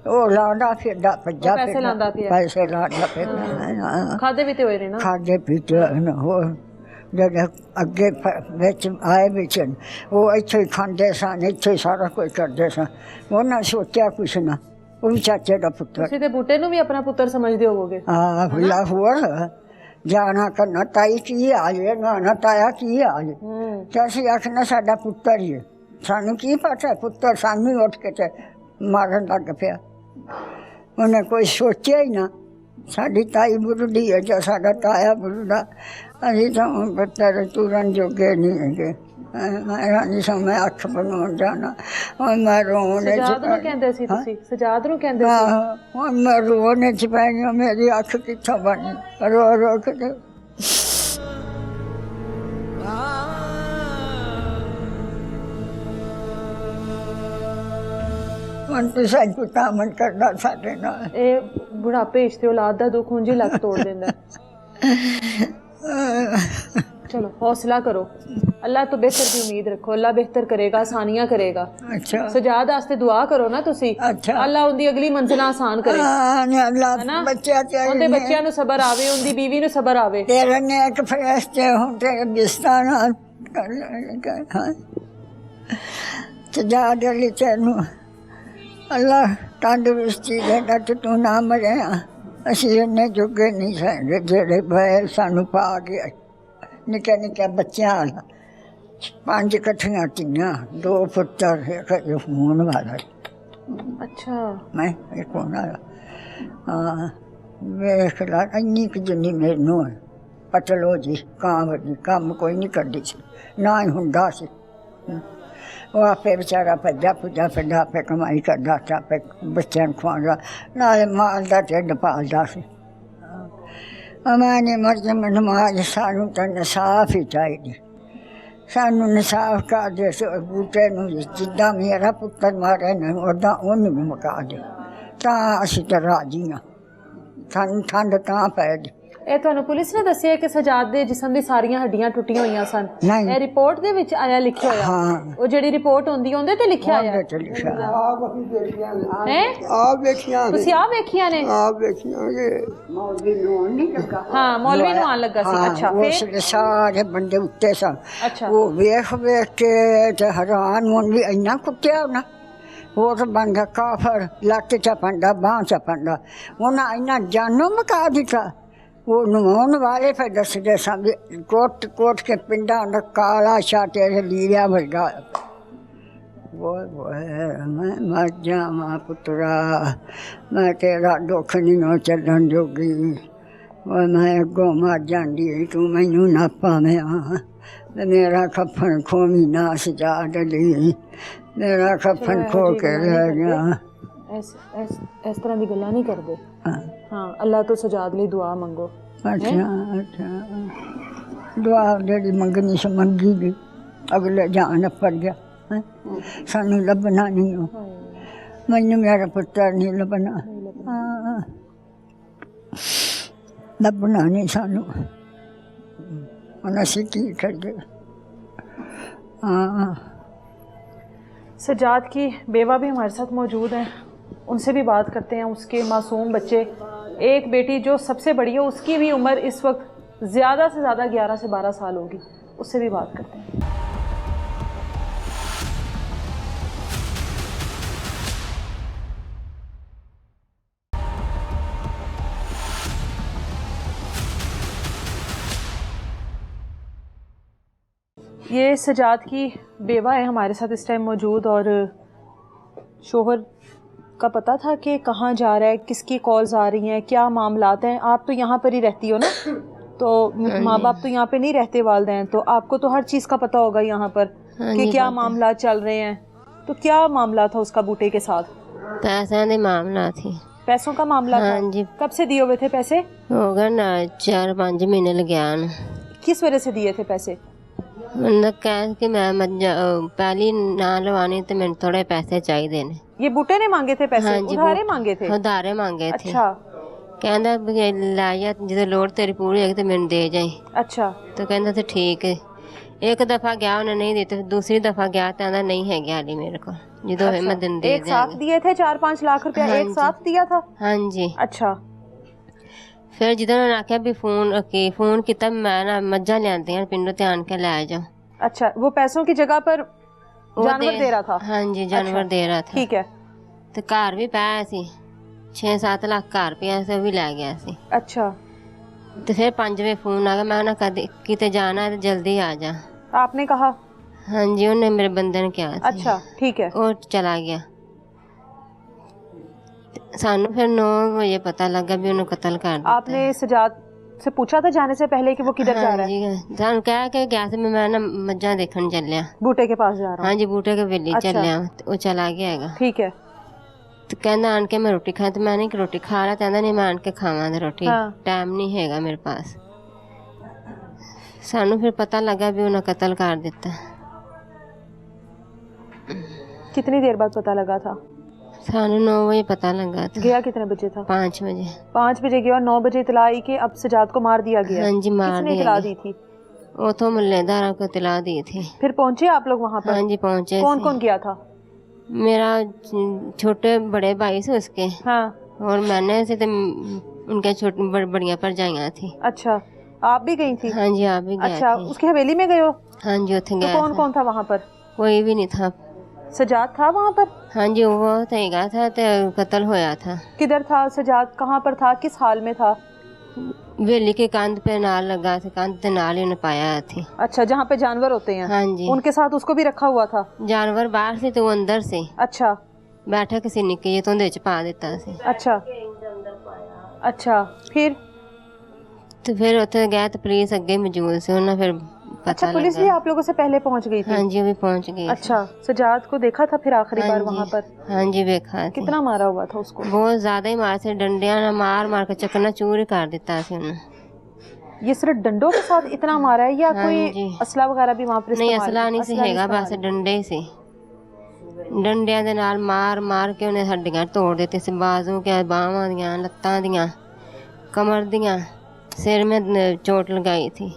ਉਹ ਲਾਉਂਦਾ ਫਿਰਦਾ, ਭੱਜਾ ਪੈਸੇ ਲਾਉਂਦਾ ਪਿਆ, ਪੈਸੇ ਲਾਉਂਦਾ ਫਿਰਦਾ। ਖਾਦੇ ਵੀ ਤੇ ਹੋਏ ਨੇ ਨਾ? ਖਾਦੇ ਪੀਤੇ ਹੋਰ ਜਿਹੜੇ ਅੱਗੇ ਵਿੱਚ ਆਏ ਵਿੱਚ ਉਹ ਇੱਥੇ ਖਾਂਦੇ ਸਨ, ਇੱਥੇ ਸਾਰਾ ਕੁਝ ਕਰਦੇ ਸਨ। ਉਹਨਾਂ ਸੋਚਿਆ ਕੁਛ ਨਾ, ਉਹ ਵੀ ਚਾਚੇ ਦਾ ਪੁੱਤਰ। ਤੁਸੀਂ ਤੇ ਬੂਟੇ ਨੂੰ ਵੀ ਆਪਣਾ ਪੁੱਤਰ ਸਮਝਦੇ ਹੋਵੋਗੇ? ਹਾਂ, ਭੁੱਲਾ ਹੋਰ ਜਾਣਾ ਕਰਨਾ, ਤਾਈ ਕੀ ਹਾਲ ਹੈ, ਨਾ ਤਾਇਆ ਕੀ ਹਾਲ ਹੈ, ਤੇ ਅਸੀਂ ਆਖਣਾ ਸਾਡਾ ਪੁੱਤਰ ਹੀ ਹੈ। ਸਾਨੂੰ ਕੀ ਪਤਾ ਪੁੱਤਰ ਸਾਨੂੰ ਉੱਠ ਕੇ ਤੇ ਮਾਰਨ ਲੱਗ ਪਿਆ। ਉਹਨੇ ਕੋਈ ਸੋਚਿਆ ਹੀ ਨਾ। ਸਾਡੀ ਤਾਈ ਬੁੱਢੀ ਹੈ ਜਾਂ ਸਾਡਾ ਤਾਇਆ ਬੁੱਢਾ, ਅਸੀਂ ਤਾਂ ਹੁਣ ਪੁੱਤਰ ਤੁਰਨ ਜੋਗੇ ਨਹੀਂ ਹੈਗੇ। ਰਾਣੀ ਸੋ ਮੈਂ ਅੱਖ ਬਣਾਉਣ ਜਾਣਾ, ਹੁਣ ਮੈਂ ਰੋਣ ਸਜਾਦ ਨੂੰ ਕਹਿੰਦੇ ਸੀ ਤੁਸੀਂ? ਸਜਾਦ ਨੂੰ ਕਹਿੰਦੇ ਸੀ? ਹੁਣ ਮੈਂ ਰੋਣ ਚ ਪੈ ਗਈ, ਮੇਰੀ ਅੱਖ ਕਿੱਥੋਂ ਬਣੀ, ਰੋ ਕੇ। ਹੁਣ ਤੁਸੀਂ ਕੁੱਤਾ ਮਨ ਕਰਦਾ ਸਾਡੇ ਨਾਲ। ਇਹ ਬੁਢਾਪੇ ਇਸ ਤੇ ਔਲਾਦ ਦਾ ਦੁੱਖ ਉਂਝ ਹੀ ਲੱਕ ਤੋੜ ਦਿੰਦਾ। ਚਲੋ ਹੌਸਲਾ ਕਰੋ, ਅੱਲਾਹ ਤੋਂ ਬਿਹਤਰ ਦੀ ਉਮੀਦ ਰੱਖੋ, ਅੱਲਾਹ ਬਿਹਤਰ ਕਰੇਗਾ, ਆਸਾਨੀਆਂ ਕਰੇਗਾ। ਅੱਛਾ, ਸਜਾਦ ਵਾਸਤੇ ਦੁਆ ਕਰੋ ਨਾ ਤੁਸੀਂ। ਅੱਛਾ, ਅੱਲਾਹ ਉਹਦੀ ਅਗਲੀ ਮੰਜ਼ਿਲਾਂ ਆਸਾਨ ਕਰੇ। ਅੱਲਾਹ ਉਹਦੇ ਬੱਚਿਆਂ ਨੂੰ ਸਬਰ ਆਵੇ, ਉਹਦੀ ਬੀਵੀ ਨੂੰ ਸਬਰ ਆਵੇ। ਤੇਰੇ ਨੇ ਇੱਕ ਫਰਿਸ਼ਤੇ ਹੁਣ ਤੇ ਬਿਸਤਾਰ ਕਰ ਲੈਣਾ। ਸਜਾਦ ਅਲੀ ਤੈਨੂੰ ਅੱਲਾਹ ਤੰਦਰੁਸਤੀ ਦੇਗਾ ਤੇ ਤੂੰ ਨਾ ਮਰਿਆ। ਅਸੀਂ ਇੰਨੇ ਜੋਗੇ ਨਹੀਂ ਸਨ ਜਿਹੜੇ ਬੈਰ ਸਾਨੂੰ ਪਾ ਗਿਆ। ਨਿੱਕੇ ਨਿੱਕੇ ਬੱਚਿਆਂ ਵਾਲਾ 5 ਇਕੱਠੀਆਂ ਧੀਆਂ, 2 ਪੁੱਤਰ, ਇੱਕ ਹੋਣ ਵਾਲਾ। ਅੱਛਾ, ਮੈਂ ਇੱਕ ਹੋਣ ਵਾਲਾ। ਹਾਂ, ਵੇਖ ਲਾ ਇੰਨੀ ਕੁ ਜਿੰਨੀ ਮੈਨੂੰ ਹੈ ਪਤਲੋ ਜੀ ਕਾਂ ਵਰਗੀ ਕੰਮ ਕੋਈ ਨਹੀਂ ਕਰਦੀ ਸੀ ਨਾ ਹੀ ਹੁੰਦਾ ਸੀ ਉਹ ਆਪੇ ਵਿਚਾਰਾ ਭੱਜਾ ਭੁੱਜਾ ਫਿਰਦਾ ਆਪੇ ਕਮਾਈ ਕਰਦਾ ਸੀ ਆਪੇ ਬੱਚਿਆਂ ਨੂੰ ਖਵਾਉਂਦਾ ਨਾਲੇ ਮਾਲ ਦਾ ਢਿੱਡ ਪਾਲਦਾ ਸੀ ਅਮਾਨੇ ਮਰਜ਼ੀ ਨਮਾਜ਼ ਸਾਨੂੰ ਤਾਂ ਇਨਸਾਫ ਹੀ ਚਾਹੀਦੀ ਸਾਨੂੰ ਇਨਸਾਫ ਕਰ ਦੇ ਬੂਟੇ ਨੂੰ ਜਿੱਦਾਂ ਮੇਰਾ ਪੁੱਤਰ ਮਾਰੇ ਨੇ ਉੱਦਾਂ ਉਹਨੂੰ ਵੀ ਮੁਕਾ ਦੇ ਤਾਂ ਅਸੀਂ ਤਾਂ ਰਾਜੀ ਹਾਂ ਸਾਨੂੰ ਠੰਡ ਤਾਂ ਪੈ ਗਈ ਇਹ ਤੁਹਾਨੂੰ ਪੁਲਿਸ ਨੇ ਦੱਸਿਆ ਕਿ ਸਜਾਦ ਦੇ ਜਿਸਮ ਦੀ ਸਾਰੀਆਂ ਹੱਡੀਆਂ ਟੁੱਟੀਆਂ ਹੋਈਆਂ ਸਨ ਨਹੀਂ ਇਹ ਰਿਪੋਰਟ ਦੇ ਵਿੱਚ ਆਇਆ ਲਿਖਿਆ ਹੋਇਆ ਹਾਂ ਉਹ ਜਿਹੜੀ ਰਿਪੋਰਟ ਹੁੰਦੀ ਉਹਦੇ ਤੇ ਲਿਖਿਆ ਹੋਇਆ ਉਹਦੇ 'ਚ ਲਿਖਿਆ ਹੈ ਆਪ ਵੇਖੀਆਂ ਤੁਸੀਂ ਆ ਵੇਖੀਆਂ ਨੇ ਆਪ ਵੇਖੀਆਂ ਮੌਲਵੀ ਨੂੰ ਨਹੀਂ ਲੱਗਾ ਹਾਂ ਮੌਲਵੀ ਨੂੰ ਆਣ ਲੱਗਾ ਸੀ ਅੱਛਾ ਉਸ ਫਿਰ ਦੇ ਸਾਰੇ ਬੰਦੇ ਉੱਤੇ ਸਨ ਅੱਛਾ ਉਹ ਵੇਖ ਵੇਖ ਕੇ ਤੇ ਹੈਰਾਨ ਹੋਣ ਵੀ ਇੰਨਾ ਕੁੱਟਿਆ ਨਾ ਉਹ ਤਾਂ ਬੰਦਾ ਕਾਫਰ ਲੱਤ ਚਪੰਦਾ ਬਾਂਹ ਚਪੰਦਾ ਉਹਨਾਂ ਇੰਨਾ ਜਾਨੋਂ ਮੁਕਾ ਦਿੱਤਾ ਉਹ ਨਵਾਉਣ ਵਾਲੇ ਫਿਰ ਦੱਸਦੇ ਸਨ ਵੀ ਕੋਟ ਕੋਟ ਕੇ ਪਿੰਡਾਂ ਦਾ ਕਾਲਾ ਛਾਟੇ ਲੀੜਿਆ ਵਰਗਾ ਓਏ ਮੈਂ ਮਰ ਜਾਵਾਂ ਪੁੱਤਰਾ ਮੈਂ ਤੇਰਾ ਦੁੱਖ ਨਹੀਂ ਨੋ ਚੱਲਣ ਜੋਗੀ ਓਏ ਮੈਂ ਅੱਗੋਂ ਮਰ ਜਾਂਦੀ ਤੂੰ ਮੈਨੂੰ ਨਾ ਪਾਵਿਆ ਮੇਰਾ ਕਫਨ ਖੋਵੀ ਨਾ ਸਜਾ ਡਲੀ ਮੇਰਾ ਕਫਨ ਖੋ ਕੇ ਰਹਿ ਗਿਆ ਇਸ ਤਰ੍ਹਾਂ ਦੀ ਗੱਲਾਂ ਨਹੀਂ ਕਰਦੇ ਹਾਂ ਅੱਲਾਹ ਤੋਂ ਸਜਾਦ ਲਈ ਦੁਆ ਮੰਗੋ ਅੱਛਾ ਦੁਆ ਜਿਹੜੀ ਮੰਗਣੀ ਸੀ ਮੰਗੀ ਗਈ ਅਗਲੇ ਜਾਨ ਪੜ ਗਿਆ ਸਾਨੂੰ ਲੱਭਣਾ ਨਹੀਂ ਮੈਨੂੰ ਮੇਰਾ ਪੁੱਤਰ ਨਹੀਂ ਲੱਭਣਾ ਲੱਭਣਾ ਨਹੀਂ ਸਾਨੂੰ ਹੁਣ ਅਸੀਂ ਕੀ ਕਰੀਏ सजाद की बेवा भी हमारे साथ मौजूद हैं उनसे भी बात करते हैं उसके मासूम बच्चे एक बेटी जो सबसे बड़ी है उसकी भी उम्र इस वक्त ज़्यादा से ज़्यादा 11 से 12 साल होगी उससे भी बात करते हैं ये सजाद की बेवा है हमारे साथ इस टाइम मौजूद और शोहर का पता था कि कहाँ जा रहा है किसकी कॉल्स आ रही हैं क्या मामलात हैं आप तो यहाँ पर ही रहती हो ना तो माँ बाप तो यहाँ पे नहीं रहते वालिदैन तो आपको तो हर चीज़ का पता होगा यहाँ पर कि क्या मामला चल रहे हैं तो क्या मामला था उसका बूटे के साथ पैसा नहीं मामला थी पैसों का मामला था हाँ जी कब से दिए हुए थे पैसे हो गए ना 4-5 महीने लग गया ना किस वजह से दिए थे पैसे मतलब कह कि मैं पहली ना लवानी तो मैंने थोड़े पैसे चाहिए ने ये बूटे ने मांगे थे पैसे हाँ जी, उधारे मांगे थे उधारे मांगे थे अच्छा कहता लाया जो लोड़ तेरी पूरी होगी तो मैंने दे जाए अच्छा तो कहता था ठीक है एक दफ़ा गया उन्हें नहीं देते दूसरी दफ़ा गया तो कहता नहीं है हाली मेरे को जो अच्छा, मैं दिन दे एक साथ दिए थे 4-5 लाख रुपया हाँ एक साथ दिया था हाँ जी अच्छा फिर जिदा उन्होंने आख्या भी फोन किया मैं ना मज्जा लिया पिंडों ते आन के लै जाओ अच्छा वो पैसों की जगह पर जानवर दे रहा था हाँ जी जानवर दे रहा था ठीक है तो घर भी पाया सी 6-7 लाख घर पिया से भी लै गया सी अच्छा तो फिर 5 बजे फोन आ गया मैं ना कद किते जाना है तो जल्दी आ जा आपने कहा हाँ जी उन्हें मेरे बंदे ने कहा अच्छा ठीक है और चला गया सानू फिर 9 बजे पता लगा भी उन्हें कत्ल कर दिया आपने सजाद से पूछा था जाने से पहले कि वो किधर जा रहा है सानू कह के गया से मैं ना मज्जा देखने चलिया बूटे के पास जा रहा हाँ जी बूटे के वेली अच्छा। चलिया वो चला गया है ठीक है तो कहना आन के मैं रोटी खाई तो मैंने रोटी खा रहा कहता नहीं मैं आन के खावा रोटी हाँ। टाइम नहीं हैगा मेरे पास सानू फिर पता लगा भी उन्हें कत्ल कर दिता कितनी देर बाद पता लगा था सानू 9 बजे पता लगा था गया कितने बजे था 5 बजे 5 बजे गया और 9 बजे इतला आई कि अब सजाद को मार दिया गया हाँ जी मार किसने दिया इतला गया। दी थी वो तो मुल्लेदारों को इतला दी थी फिर पहुंचे आप लोग वहाँ पर हाँ जी पहुंचे कौन थे। कौन गया था मेरा छोटे बड़े भाई से उसके हाँ और मैंने से तो उनके छोटी बड़िया पर जाइया थी अच्छा आप भी गई थी हाँ जी आप भी गए अच्छा थे उसकी हवेली में गए हो हाँ जी उथे तो गया कौन कौन था वहाँ पर कोई भी नहीं था सजाद था वहाँ पर हाँ जी वो गया था तो कत्ल होया था किधर था सजाद कहाँ पर था किस हाल में था वेली के कंध पे नाल लगा था कंध पे नाल ही उन्हें पाया थी अच्छा जहाँ पे जानवर होते हैं हाँ जी उनके साथ उसको भी रखा हुआ था जानवर बाहर से तो वो अंदर से अच्छा बैठा किसी निक्के जे तो पा दिता सी अच्छा अच्छा, फिर? तो फिर उत्थे गए तो पुलिस अगे मौजूद से, उन्हें फिर पता अच्छा, पुलिस लगा। भी आप लोगों से पहले पहुंच गई थी? हाँ जी, भी पहुंच गई। अच्छा, सजाद को देखा था फिर आखिरी हाँ बार जी, वहाँ पर? हाँ जी, देखा थी। कितना मारा हुआ था उसको? बहुत ज्यादा ही मार से, डंडिया ना मार मार के चकना चूर ही कर दिता सी उन्हें। ये सिर्फ डंडों के साथ इतना मारा है या हाँ कोई जी। असला वगैरह भी वहाँ पर नहीं, इस्तेमाल? असला नहीं से हैगा, बस डंडे ही से, डंडिया दे नाल मार मार के उन्हें हड्डियां तोड़ देते सी, बाजू के, बाहों दियां, लत्तां दियां, कमर दियां, सिर में चोट लगाई थी।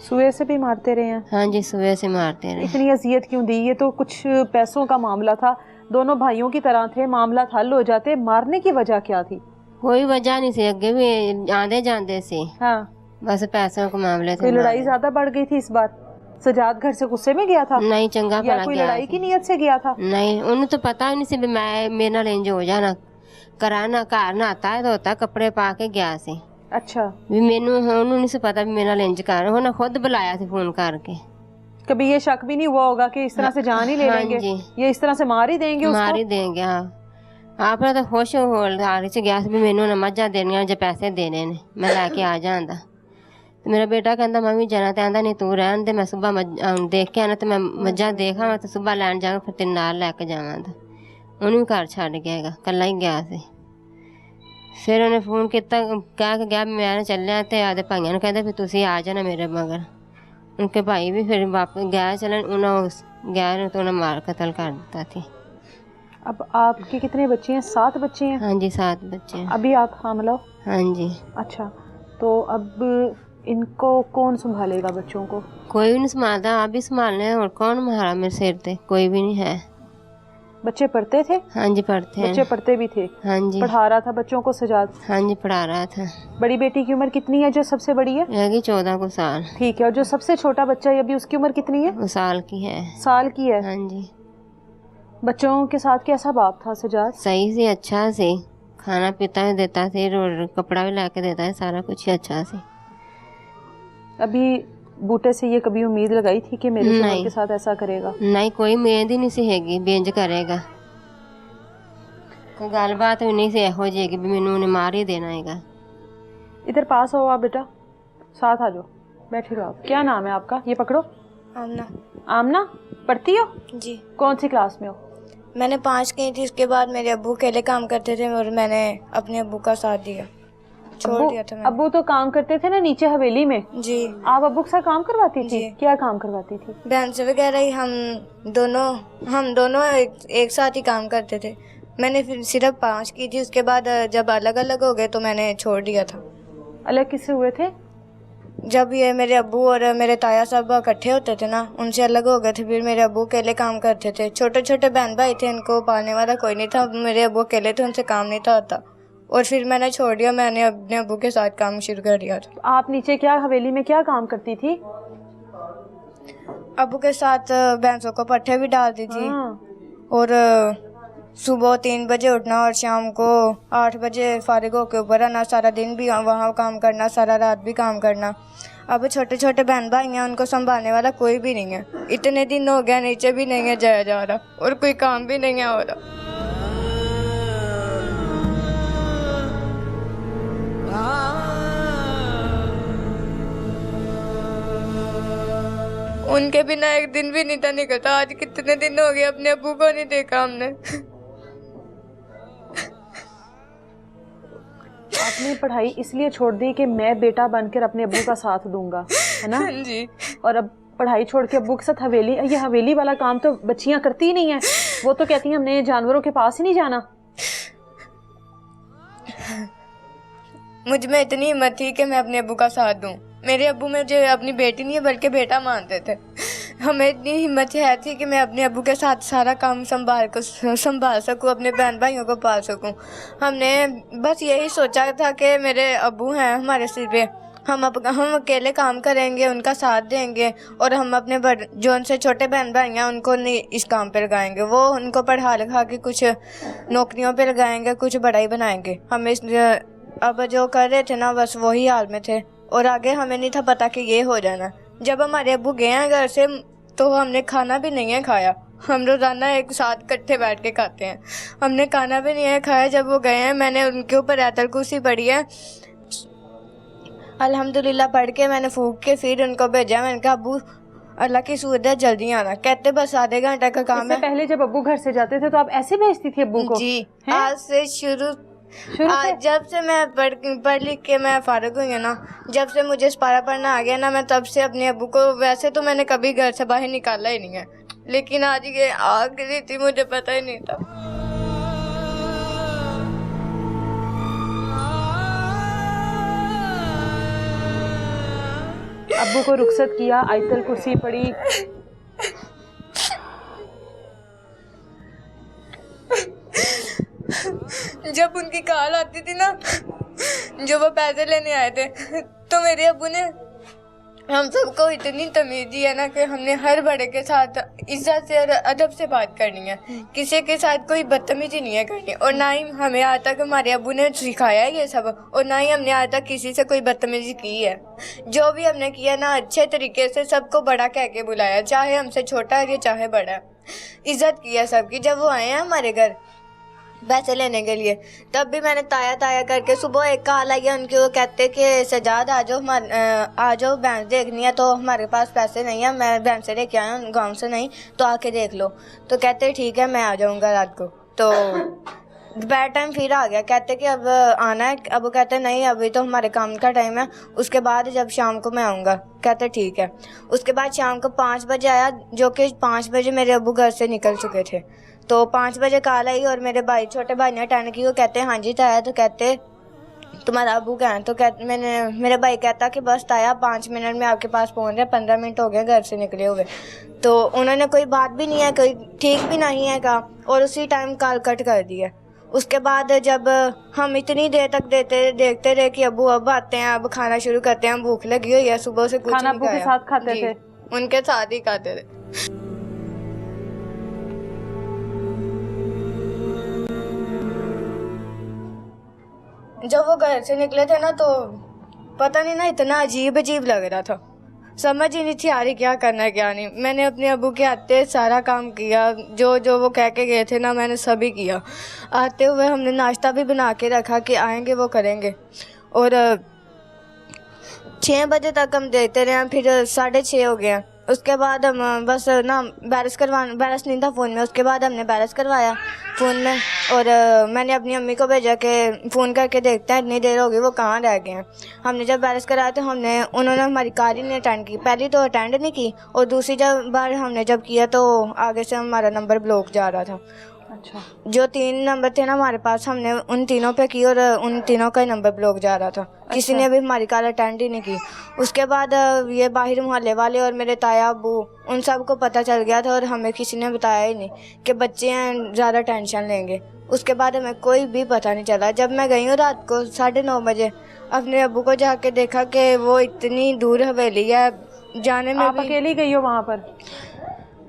सुए से भी मारते रहे हैं? हाँ जी, सुबह से मारते रहे। इतनी अजियत क्यों दी? ये तो कुछ पैसों का मामला था, दोनों भाइयों की तरह थे, मामला हल हो जाते। मारने की वजह क्या थी? कोई वजह नहीं सी, अगे भी आंदे जाते सी, हाँ, बस पैसों के मामले थे। कोई लड़ाई ज्यादा बढ़ गई थी इस बार? सजाद घर से गुस्से में गया था नहीं, चंगा या भला कोई गया लड़ाई सी। की नीयत से गया था? नहीं, उन्हें तो पता ही नहीं सी भी मैं मेरे नाल इंज हो जाना, कराना घर नहाता है धोता कपड़े पा के गया सी। अच्छा, भी मैनू उन्होंने नहीं सी पता भी मेरे नाल इंज कर, उन्हें खुद बुलाया सी फोन करके। कभी ये शक भी नहीं हुआ होगा कि इस तरह से जान ही ले हाँ लेंगे, जी। ये इस तरह से मार ही देंगे उसको? मार ही देंगे। हाँ, आप तो खुश हो हाल च गया भी मैनू ना मझां देनियां जे पैसे देने ने, मैं लैके आ जांदा। तो मेरा बेटा कहता मम्मी जाना, तो आंदा नहीं तू रहन दे, मैं सुबह देख के आना, तो मैं मझां देख आवां तो सुबह लैन जावां, फिर तेरे नाल लैके जावां। उन्हें भी घर छड्ड गया, कल्ला ही गया सी। फिर उन्हें फोन किया, कह के गया मैं चलिया, तो आदे भाइयों ने कहते फिर तुसीं आ जाना मेरे मगर। उनके भाई भी फिर वापस गया चलन, उन्हें गया तो उन्हें मार कत्ल कर दिता थी। अब आपके कितने बच्चे हैं? 7 बच्चे हैं? हाँ जी, 7 बच्चे हैं। अभी आप हामिला हो? हाँ जी। अच्छा, तो अब इनको कौन संभालेगा बच्चों को? कोई भी नहीं संभालता, आप भी संभालने हैं, और कौन मारा मेरे सिर पे? कोई भी नहीं है। बच्चे पढ़ते थे? हाँ जी, पढ़ते हैं। बच्चे पढ़ते भी थे? हाँ जी। पढ़ा रहा था बच्चों को सजाद? हाँ जी, पढ़ा रहा था। बड़ी बेटी की उम्र कितनी है जो सबसे बड़ी है? रहेगी 14 को साल। ठीक है, और जो सबसे छोटा बच्चा है अभी उसकी उम्र कितनी है? वो साल की है। साल की है। हाँ जी। बच्चों के साथ कैसा बाप था सजाद? सही से, अच्छा से, खाना पीता भी देता थे और कपड़ा भी ला के देता है, सारा कुछ ही अच्छा से। अभी बूटे से ये कभी उम्मीद लगाई थी कि मेरे शौहर नहीं। के साथ ऐसा करेगा? नहीं, कोई उम्मीद ही नहीं सी हैगी बेंज करेगा। कोई गलबात भी नहीं सी एहो जी कि मैनू उन्हें मार ही देना हैगा। इधर पास हो आप बेटा, साथ आ जाओ, बैठे रहो आप। क्या नाम है आपका? ये पकड़ो। आमना। आमना, पढ़ती हो? जी, कौन सी क्लास में हो? मैंने 5 की थी, उसके बाद मेरे अब्बू अकेले काम करते थे और मैंने अपने अब्बू का साथ दिया, छोड़ दिया था मैंने। अब्बू तो काम करते थे ना नीचे हवेली में? जी। आप अब्बू के साथ काम करवाती थी? जी। क्या काम करवाती थी? भैंस वगैरह ही हम दोनों एक साथ ही काम करते थे। मैंने फिर सिर्फ 5 की थी, उसके बाद जब अलग अलग हो गए तो मैंने छोड़ दिया था। अलग किससे हुए थे? जब ये मेरे अब्बू और मेरे ताया सब इकट्ठे होते थे ना, उनसे अलग हो गए थे। फिर मेरे अब्बू अकेले काम करते थे, छोटे छोटे बहन भाई थे, इनको पालने वाला कोई नहीं था। मेरे अब्बू अकेले थे, उनसे काम नहीं था होता, और फिर मैंने छोड़ दिया। मैंने अपने अब्बू के साथ काम शुरू कर दिया था। आप नीचे क्या हवेली में क्या काम करती थी? अब्बू के साथ भैंसों को पट्ठे भी डालती थी, हाँ। और सुबह 3 बजे उठना और शाम को 8 बजे फारिग होकर ऊपर आना, सारा दिन भी वहाँ काम करना, सारा रात भी काम करना। अब छोटे छोटे बहन भाई हैं, उनको संभालने वाला कोई भी नहीं है। इतने दिन हो गया नीचे भी नहीं है जाया जा रहा, और कोई काम भी नहीं है हो रहा। उनके बिना एक दिन भी नहीं था निकलता। आज कितने दिन हो गए अपने अब्बू को नहीं देखा हमने। आपने पढ़ाई इसलिए छोड़ दी कि मैं बेटा बनकर अपने अब्बू का साथ दूंगा, है ना? जी। और अब पढ़ाई छोड़ के अब्बू के साथ हवेली, ये हवेली वाला काम तो बच्चियां करती ही नहीं है। वो तो कहती हैं हमने जानवरों के पास ही नहीं जाना। मुझ में इतनी हिम्मत थी कि मैं अपने अब्बू का साथ दूं। मेरे अब्बू मुझे अपनी बेटी नहीं बल्कि बेटा मानते थे। हमें इतनी हिम्मत है थी कि मैं अपने अब्बू के साथ सारा काम संभाल सकूं, अपने बहन भाइयों को पाल सकूं। हमने बस यही सोचा था कि मेरे अब्बू हैं हमारे सिर पे, हम अकेले काम करेंगे, उनका साथ देंगे, और हम अपने जो उनसे छोटे बहन भाई हैं उनको इस काम पे लगाएंगे। वो उनको पढ़ा लिखा के कुछ नौकरियों पे लगाएंगे, कुछ बड़ाई बनाएंगे। हम अब जो कर रहे थे ना, बस वही हाल में थे, और आगे हमें नहीं था पता कि ये हो जाना। जब हमारे अब्बू गए हैं घर से तो हमने खाना भी नहीं है खाया, हम रोज़ाना एक साथ इकट्ठे बैठ के खाते हैं। हमने खाना भी नहीं है खाया। जब वो गए हैं मैंने उनके ऊपर आयतल कुर्सी पढ़ी है, अल्हम्दुलिल्लाह पढ़ के मैंने फूंक के फिर उनको भेजा। मैंने कहा अबू अल्लाह की सूरत है जल्दी आना। कहते बस आधे घंटे का काम है। पहले जब अब्बू घर से जाते थे तो आप ऐसे भेजती थी अब्बू को? जी, आज से शुरू जब से मैं पढ़ लिख के मैं फारिग हुई हूँ ना, जब से मुझे सपारा पढ़ना आ गया ना, मैं तब से अपने अब्बू को, वैसे तो मैंने कभी घर से बाहर निकाला ही नहीं है, लेकिन आज ये आ गई थी, मुझे पता ही नहीं था। अब्बू को रुखसत किया, आयतल कुर्सी पड़ी। जब उनकी कॉल आती थी ना, जो वो पैसे लेने आए थे, तो मेरे अब्बू ने हम सबको इतनी तमीज़ दी है ना कि हमने हर बड़े के साथ इज्जत से और अदब से बात करनी है, किसी के साथ कोई बदतमीजी नहीं है करनी। और ना ही हमें आज तक हमारे अब्बू ने सिखाया है ये सब, और ना ही हमने आज तक किसी से कोई बदतमीजी की है। जो भी हमने किया ना, अच्छे तरीके से सबको बड़ा कह के बुलाया, चाहे हमसे छोटा है या चाहे बड़ा है, इज्जत की है सबकी। जब वो आए हैं हमारे घर पैसे लेने के लिए, तब भी मैंने ताया करके, सुबह एक कॉल आई है उनकी, वो कहते कि सजाद आ जाओ भैंस देखनी है, तो हमारे पास पैसे नहीं है, मैं भैंस से लेके आया हूँ गाँव से, नहीं तो आके देख लो। तो कहते ठीक है मैं आ जाऊँगा रात को। तो दोपहर टाइम फिर आ गया, कहते कि अब आना है। अब वो कहते नहीं अभी तो हमारे काम का टाइम है, उसके बाद जब शाम को मैं आऊँगा। कहते ठीक है। उसके बाद शाम को 5 बजे आया, जो कि 5 बजे मेरे अब्बू घर से निकल चुके थे। तो 5 बजे कॉल आई और मेरे भाई, छोटे भाई ने अटेंड की। वो कहते हैं हाँ जी ताया। तो कहते तुम्हारा अब्बू क्या है? तो मेरे भाई कहता कि बस ताया 5 मिनट में आपके पास पहुंच रहे, 15 मिनट हो गए घर से निकले हुए। तो उन्होंने कोई बात भी नहीं है, कोई ठीक भी नहीं है कहा, और उसी टाइम कॉल कट कर दिया। उसके बाद जब हम इतनी देर तक देखते रहे कि अब्बू अब आते हैं, अब खाना शुरू करते हैं, भूख लगी हुई है, सुबह से कुछ नहीं खाया। खाना अब्बू के साथ खाते थे? उनके साथ ही खाते थे। जब वो घर से निकले थे ना, तो पता नहीं ना, इतना अजीब लग रहा था, समझ ही नहीं थी आ रही क्या करना है क्या नहीं। मैंने अपने अब्बू के आते सारा काम किया, जो वो कह के गए थे ना, मैंने सभी किया। आते हुए हमने नाश्ता भी बना के रखा कि आएंगे वो करेंगे। और 6 बजे तक हम देखते रहे, फिर 6:30 हो गया। उसके बाद हम बस ना बैलेंस नहीं था फ़ोन में। उसके बाद हमने बैलेंस करवाया फ़ोन में, और मैंने अपनी अम्मी को भेजा कि फ़ोन करके देखते हैं, इतनी देर हो गई वो कहाँ रह गए हैं। हमने जब बैलेंस कराया तो उन्होंने हमारी कार ही नहीं अटेंड की। पहली तो अटेंड नहीं की, और दूसरी बार हमने जब किया तो आगे से हमारा नंबर ब्लॉक जा रहा था। अच्छा। जो 3 नंबर थे ना हमारे पास, हमने उन तीनों पे की और उन तीनों का ही नंबर ब्लॉक जा रहा था। अच्छा। किसी ने भी हमारी कॉल अटेंड ही नहीं की। उसके बाद ये बाहर मोहल्ले वाले और मेरे ताया अब्बू, उन सबको पता चल गया था, और हमें किसी ने बताया ही नहीं कि बच्चे हैं, ज़्यादा टेंशन लेंगे। उसके बाद हमें कोई भी पता नहीं चला। जब मैं गई हूँ रात को 9:30 बजे, अपने अब्बू को जाके देखा कि वो इतनी दूर हवेली है, जाने में आप अकेली गई हो वहाँ पर?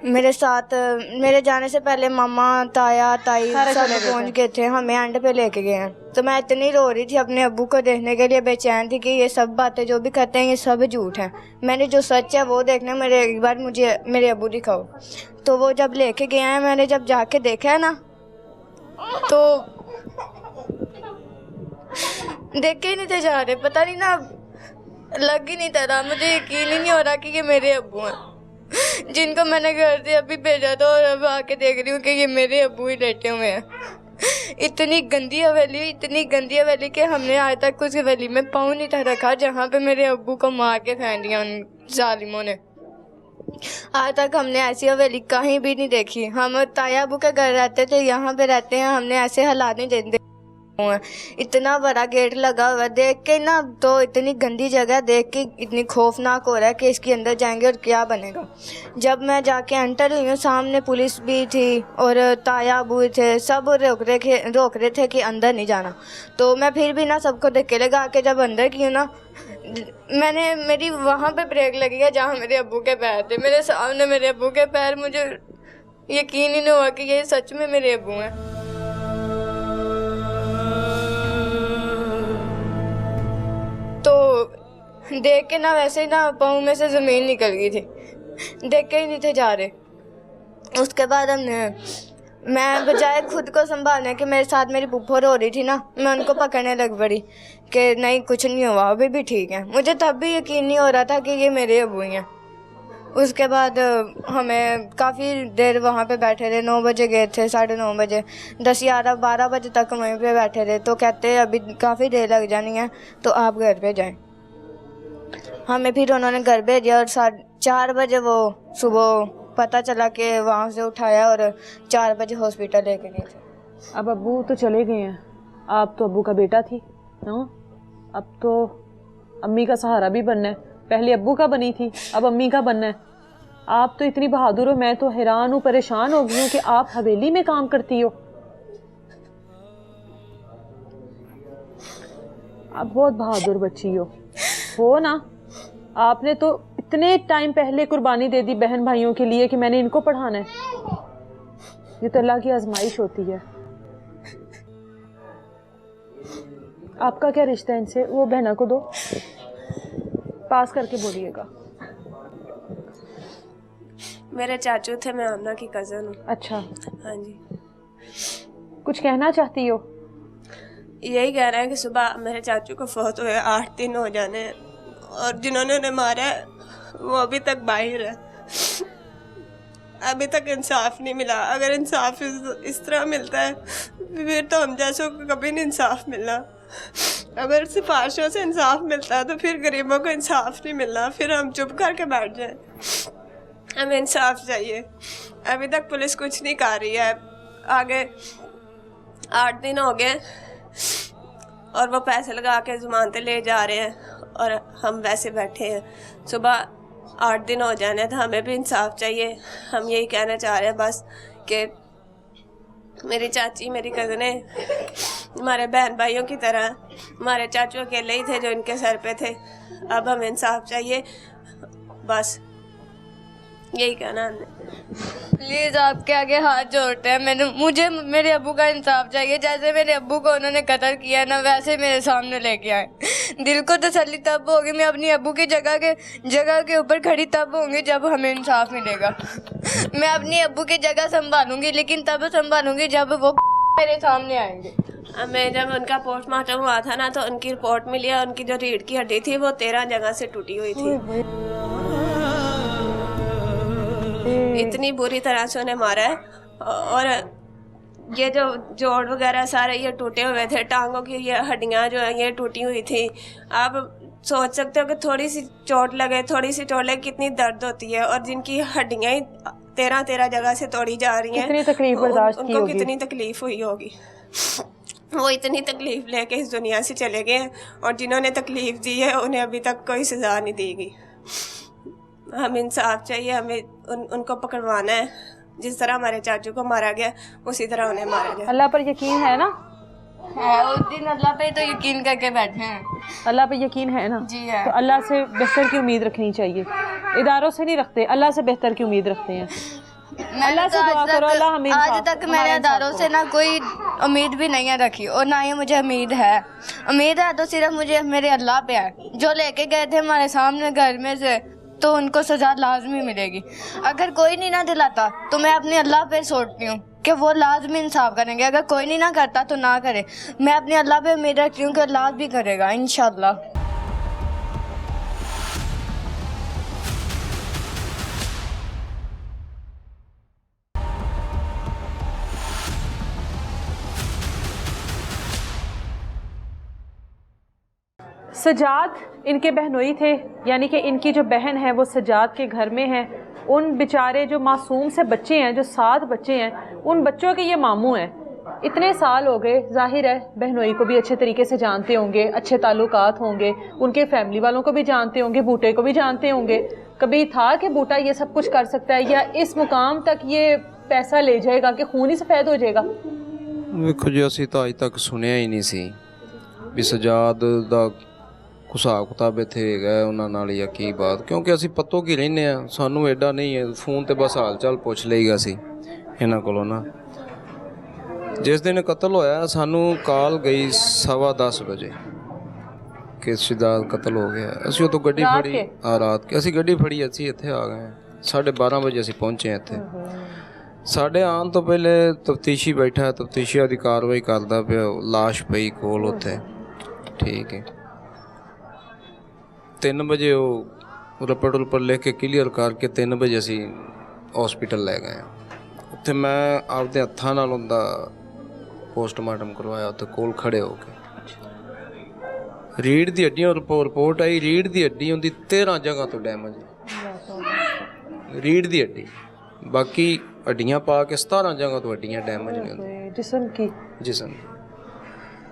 मेरे साथ, मेरे जाने से पहले मामा, ताया, ताई सब पहुंच गए थे, हमें एंड पे लेके गए हैं। तो मैं इतनी रो रही थी अपने अब्बू को देखने के लिए, बेचैन थी कि ये सब बातें जो भी कहते हैं ये सब झूठ है, मैंने जो सच है वो देखना, मेरे एक बार मुझे मेरे अब्बू दिखाओ। तो वो जब लेके गए हैं, मैंने जब जाके देखा है ना, तो देख के ही नहीं थे जा रहे, पता नहीं ना, लग ही नहीं था, मुझे यकीन ही नहीं हो रहा कि ये मेरे अब्बू हैं, जिनको मैंने घर से अभी भेजा था, और अब आके देख रही हूँ कि ये मेरे अब्बू ही लेटे हुए हैं। इतनी गंदी हवेली कि हमने आज तक उस हवेली में पाँव नहीं था रखा जहाँ पे मेरे अब्बू को मार के फेंक दिया उन जालिमों ने। आज तक हमने ऐसी हवेली कहीं भी नहीं देखी। हम ताया अब्बू के घर रहते थे, यहाँ पे रहते हैं, हमने ऐसे हालात नहीं देते। इतना बड़ा गेट लगा हुआ, देख के ना तो इतनी गंदी जगह देख के इतनी खौफनाक हो रहा है कि इसके अंदर जाएंगे और क्या बनेगा। जब मैं जाके एंटर हुई हूँ, सामने पुलिस भी थी और ताया अबू थे, सब रोक रहे थे कि अंदर नहीं जाना। तो मैं फिर भी ना सबको धक्के लगा के जब अंदर की हूँ ना, मेरी वहाँ पे ब्रेक लगी है जहाँ मेरे अब्बू के पैर थे, मेरे सामने मेरे अब्बू के पैर। मुझे यकीन ही नहीं हुआ कि ये सच में मेरे अब्बू हैं। तो देख के ना वैसे ही ना पाँव में से ज़मीन निकल गई थी, देख के ही नहीं थे जा रहे उसके बाद मैं बजाय खुद को संभालने के, मेरे साथ मेरी फूफो रो रही थी ना, मैं उनको पकड़ने लग पड़ी कि नहीं कुछ नहीं हुआ, अभी भी ठीक है। मुझे तब भी यकीन नहीं हो रहा था कि ये मेरे अबू हैं। उसके बाद हमें काफ़ी देर वहाँ पे बैठे रहे, 9 बजे गए थे, 9:30 बजे, 10, 11, 12 बजे तक वहीं पे बैठे रहे। तो कहते अभी काफ़ी देर लग जानी है तो आप घर पे जाएं। हमें फिर उन्होंने घर भेजा और 4 बजे वो सुबह पता चला कि वहाँ से उठाया और 4 बजे हॉस्पिटल लेके गए थे। अब अब्बू तो चले गए हैं, आप तो अब्बू का बेटा थी ना, अब तो अम्मी का सहारा भी बनना है। पहले अब्बू का बनी थी, अब अम्मी का बनना है। आप तो इतनी बहादुर हो, मैं तो हैरान हूँ, परेशान हो गई हूँ कि आप हवेली में काम करती हो। आप बहुत बहादुर बच्ची हो ना। आपने तो इतने टाइम पहले कुर्बानी दे दी बहन भाइयों के लिए कि मैंने इनको पढ़ाना है। ये तो अल्लाह की आजमाइश होती है। आपका क्या रिश्ता है इनसे? वो बहना को दो, पास करके बोलिएगा। मेरे चाचू थे, मैं आमना की कज़न हूँ। अच्छा, हाँ जी। कुछ कहना चाहती हो? यही कह रहे हैं कि सुबह मेरे चाचू को फौत हुए 8 दिन हो जाने हैं और जिन्होंने उन्हें मारा है वो अभी तक बाहर है। अभी तक इंसाफ नहीं मिला। अगर इंसाफ इस तरह मिलता है फिर तो हम जैसों को कभी नहीं इंसाफ मिलना। अगर सिफारिशों से इंसाफ मिलता है तो फिर गरीबों को इंसाफ नहीं मिलना, फिर हम चुप करके बैठ जाएं। हमें इंसाफ चाहिए। अभी तक पुलिस कुछ नहीं कर रही है। आगे 8 दिन हो गए और वो पैसे लगा के ज़मानतें ले जा रहे हैं और हम वैसे बैठे हैं। सुबह 8 दिन हो जाने तो हमें भी इंसाफ चाहिए। हम यही कहना चाह रहे हैं बस कि मेरी चाची, मेरी कज़नें हमारे बहन भाइयों की तरह, हमारे चाचू अकेले ही थे जो इनके सर पे थे। अब हमें इंसाफ चाहिए, बस यही कहना हमने। प्लीज़ आपके आगे हाथ जोड़ते हैं। मुझे मेरे अब्बू का इंसाफ चाहिए। जैसे मेरे अब्बू को उन्होंने कत्ल किया ना, वैसे मेरे सामने लेके आए। दिल को तसल्ली तब होगी, मैं अपनी अब्बू की जगह के ऊपर खड़ी तब होंगी जब हमें इंसाफ मिलेगा। मैं अपनी अब्बू की जगह संभालूंगी, लेकिन तब संभालूंगी जब वो मेरे सामने आएंगे। हमें जब उनका पोस्टमार्टम हुआ था ना तो उनकी रिपोर्ट मिली है, उनकी जो रीढ़ की हड्डी थी वो 13 जगह से टूटी हुई थी। इतनी बुरी तरह से उन्हें मारा है और ये जो जोड़ वगैरह सारे ये टूटे हुए थे, टांगों की ये हड्डियां जो है ये टूटी हुई थी। आप सोच सकते हो कि थोड़ी सी चोट लगे कितनी दर्द होती है, और जिनकी हड्डियां ही 13 जगह से तोड़ी जा रही हैं, उनको कितनी तकलीफ हुई होगी। वो इतनी तकलीफ लेके इस दुनिया से चले गए हैं और जिन्होंने तकलीफ दी है उन्हें अभी तक कोई सज़ा नहीं दी गई। हमें इंसाफ चाहिए, हमें उनको पकड़वाना है। जिस तरह हमारे चाचू को मारा गया उसी तरह उन्हें मारा जाए। अल्लाह पर यकीन है ना? है, उस दिन अल्लाह पे तो यकीन करके बैठे हैं। अल्लाह पे यकीन है ना? जी है। तो अल्लाह से बेहतर की उम्मीद रखनी चाहिए। इदारों से नहीं रखते, अल्लाह से बेहतर की उम्मीद रखते हैं। अल्लाह से दुआ करो, अल्लाह हमें आज तक मैंने इदारों से ना कोई उम्मीद भी नहीं रखी और ना ही मुझे उम्मीद है तो सिर्फ मुझे मेरे अल्लाह पे है। जो लेके गए थे हमारे सामने घर में से, तो उनको सज़ा लाजमी मिलेगी। अगर कोई नहीं ना दिलाता तो मैं अपने अल्लाह पे सोचती हूँ कि वो लाजमी इंसाफ करेंगे। अगर कोई नहीं ना करता तो ना करे। मैं अपने अल्लाह पे उम्मीद रखती हूँ कि अल्लाह भी करेगा इंशाल्लाह। सजाद इनके बहनोई थे, यानी कि इनकी जो बहन है वो सजाद के घर में है। उन बेचारे जो मासूम से बच्चे हैं, जो 7 बच्चे हैं, उन बच्चों के ये मामू हैं। इतने साल हो गए, जाहिर है बहनोई को भी अच्छे तरीके से जानते होंगे, अच्छे ताल्लुकात होंगे, उनके फैमिली वालों को भी जानते होंगे, बूटे को भी जानते होंगे। कभी था कि बूटा ये सब कुछ कर सकता है या इस मुकाम तक ये पैसा ले जाएगा कि खून ही सफ़ेद हो जाएगा? देखो जी, असी तो अज तक सुनिया ही नहीं सी भी सजाद दा हिसाब किताब इत्थे हैगा उन्हां नाल या की बात, क्योंकि असी पत्तों की रहने आ, सानू एडा नहीं है। फोन ते बस हाल चाल पुछ लईगा सी इन्हां कोलों ना। जिस दिन कतल होया सानू कॉल गई 10:15 बजे कि सजाद कतल हो गया। असी उतो गड्डी फड़ी रात के असी गड्डी फड़ी असी इत्थे आ गए। 12:30 बजे असी पहुंचे इत्थे। ਸਾਡੇ ਆਉਣ ਤੋਂ ਪਹਿਲੇ ਤਫਤੀਸ਼ੀ ਬੈਠਾ, ਤਫਤੀਸ਼ੀ ਦੀ ਕਾਰਵਾਈ ਕਰਦਾ ਪਿਆ, ਲਾਸ਼ ਪਈ ਕੋਲ ਉੱਥੇ। ਠੀਕ ਹੈ, 3 ਵਜੇ ਉਹ ਰਿਪੋਰਟ ਲਿਖ ਕੇ ਕਲੀਅਰ ਕਰਕੇ 3 ਵਜੇ ਅਸੀਂ ਹਸਪੀਟਲ ਲੈ ਗਏ। ਉੱਥੇ ਮੈਂ ਆਪਦੇ ਹੱਥਾਂ ਨਾਲ ਉਹਦਾ ਪੋਸਟਮਾਰਟਮ ਕਰਵਾਇਆ, ਉੱਥੇ ਕੋਲ ਖੜੇ ਹੋ ਕੇ। ਰੀੜ੍ਹ ਦੀ ਹੱਡੀਆਂ ਰਿਪੋਰਟ ਆਈ, ਰੀੜ੍ਹ ਦੀ ਹੱਡੀ ਉਹਦੀ 13 ਜਗ੍ਹਾ ਤੋਂ ਡੈਮੇਜ, ਰੀੜ੍ਹ ਦੀ ਹੱਡੀ। ਬਾਕੀ ਹੱਡੀਆਂ ਪਾ ਕੇ 17 ਜਗ੍ਹਾ ਤੋਂ ਹੱਡੀਆਂ ਡੈਮੇਜ ਨੇ। ਜਿਸਮ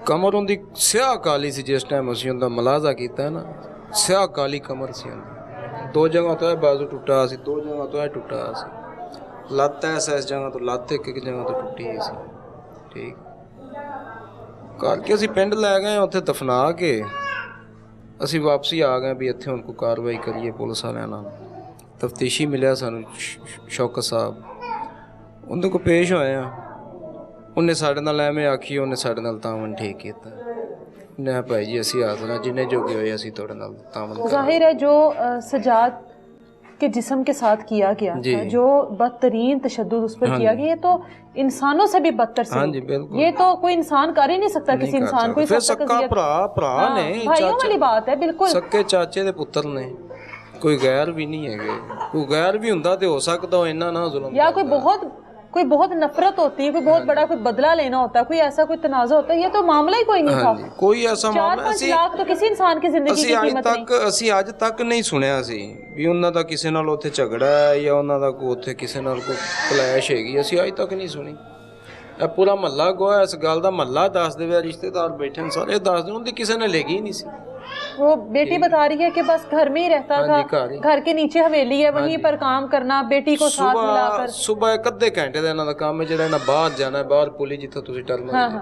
ਕਮਰ ਉਹਦੀ ਸਿਆਹ ਕਾਲੀ ਸੀ। ਜਿਸ ਟਾਈਮ ਅਸੀਂ ਉਹਦਾ ਮਲਾਜ਼ਾ ਕੀਤਾ ਨਾ, ਸਿਆਹ ਕਾਲੀ ਕਮਰ ਸੀ ਉਹਦੀ। 2 ਜਗ੍ਹਾ ਤੋਂ ਇਹ ਬਾਜ਼ੂ ਟੁੱਟਾ ਸੀ, 2 ਜਗ੍ਹਾ ਤੋਂ ਇਹ ਟੁੱਟਾ ਸੀ। ਲੱਤ ਇਸ ਜਗ੍ਹਾ ਤੋਂ, ਲੱਤ ਇੱਕ ਜਗ੍ਹਾ ਤੋਂ ਟੁੱਟੀ ਹੋਈ ਸੀ। ਠੀਕ ਕਰਕੇ ਅਸੀਂ ਪਿੰਡ ਲੈ ਗਏ, ਉੱਥੇ ਦਫਨਾ ਕੇ ਅਸੀਂ ਵਾਪਸੀ ਆ ਗਏ ਵੀ ਇੱਥੇ ਹੁਣ ਕੋਈ ਕਾਰਵਾਈ ਕਰੀਏ ਪੁਲਿਸ ਵਾਲਿਆਂ ਨਾਲ। ਤਫਤੀਸ਼ੀ ਮਿਲਿਆ ਸਾਨੂੰ ਸ਼ੌਕਤ ਸਾਹਿਬ, ਉਹਦੇ ਕੋਲ ਪੇਸ਼ ਹੋਏ ਆ। ਉਹਨੇ ਸਾਡੇ ਨਾਲ ਐਵੇਂ ਆਖੀ, ਉਹਨੇ ਸਾਡੇ ਨਾਲ ਤਾਮਨ ਠੀਕ ਕੀਤਾ। ਨਾ ਭਾਈ ਜੀ ਅਸੀਂ ਹਾਜ਼ਰ ਹਾਂ, जिन्हें जोगे हुए ਅਸੀਂ ਤੁਹਾਡੇ ਨਾਲ तामन। जाहिर है जो सजाद के जिस्म के साथ किया गया था, जो बदतरीन तशद्दुद उस पर किया गया, ये तो इंसानों से भी बदतर से। हाँ जी बिल्कुल, ये तो कोई इंसान कर ही नहीं सकता, किसी इंसान को। फिर सक्का भरा ने, भाइयों वाली बात है बिल्कुल। सक्के चाचे दे पुत्र ने, कोई गैर भी नहीं है। कोई गैर भी हुंदा ते हो सकदा इन्ना ना जुल्म, या कोई बहुत नफरत होती है, कोई बहुत बड़ा कोई बदला लेना होता है, कोई ऐसा कोई तनाज़ा होता है। ये तो मामला ही कोई नहीं था। कोई ऐसा मामला 4-5 लाख तो किसी इंसान की जिंदगी की कीमत नहीं। ਅਸੀਂ ਅੱਜ ਤੱਕ ਨਹੀਂ ਸੁਣਿਆ ਸੀ ਵੀ ਉਹਨਾਂ ਦਾ ਕਿਸੇ ਨਾਲ ਉੱਥੇ ਝਗੜਾ ਹੈ ਜਾਂ ਉਹਨਾਂ ਦਾ ਕੋਈ ਉੱਥੇ ਕਿਸੇ ਨਾਲ ਕੋਈ ਕਲੈਸ਼ ਹੈਗੀ। ਅਸੀਂ ਅੱਜ ਤੱਕ ਨਹੀਂ ਸੁਣੀ। ਇਹ ਪੂਰਾ ਮਹੱਲਾ ਗੋਆ ਇਸ ਗੱਲ ਦਾ, ਮਹੱਲਾ ਦੱਸ ਦੇਵੇ, ਰਿਸ਼ਤੇਦਾਰ ਬੈਠੇ ਨੇ ਸਾਰੇ ਦੱਸ ਦੇ, ਉਹਦੀ ਕਿਸੇ ਨੇ ਲੈਗੀ नहीं सी। वो बेटी बता रही है कि बस घर में ही रहता था, घर के नीचे हवेली है, वहीं पर काम करना, बेटी को साथ मिलाकर। सुबह एक अद्धे घंटे ਦਾ ਇਹਨਾਂ ਦਾ ਕੰਮ ਹੈ, ਜਿਹੜਾ ਇਹਨਾਂ ਬਾਹਰ ਜਾਣਾ, ਬਾਹਰ ਪੁਲੀ ਜਿੱਥੇ ਤੁਸੀਂ ਟਰਮਲ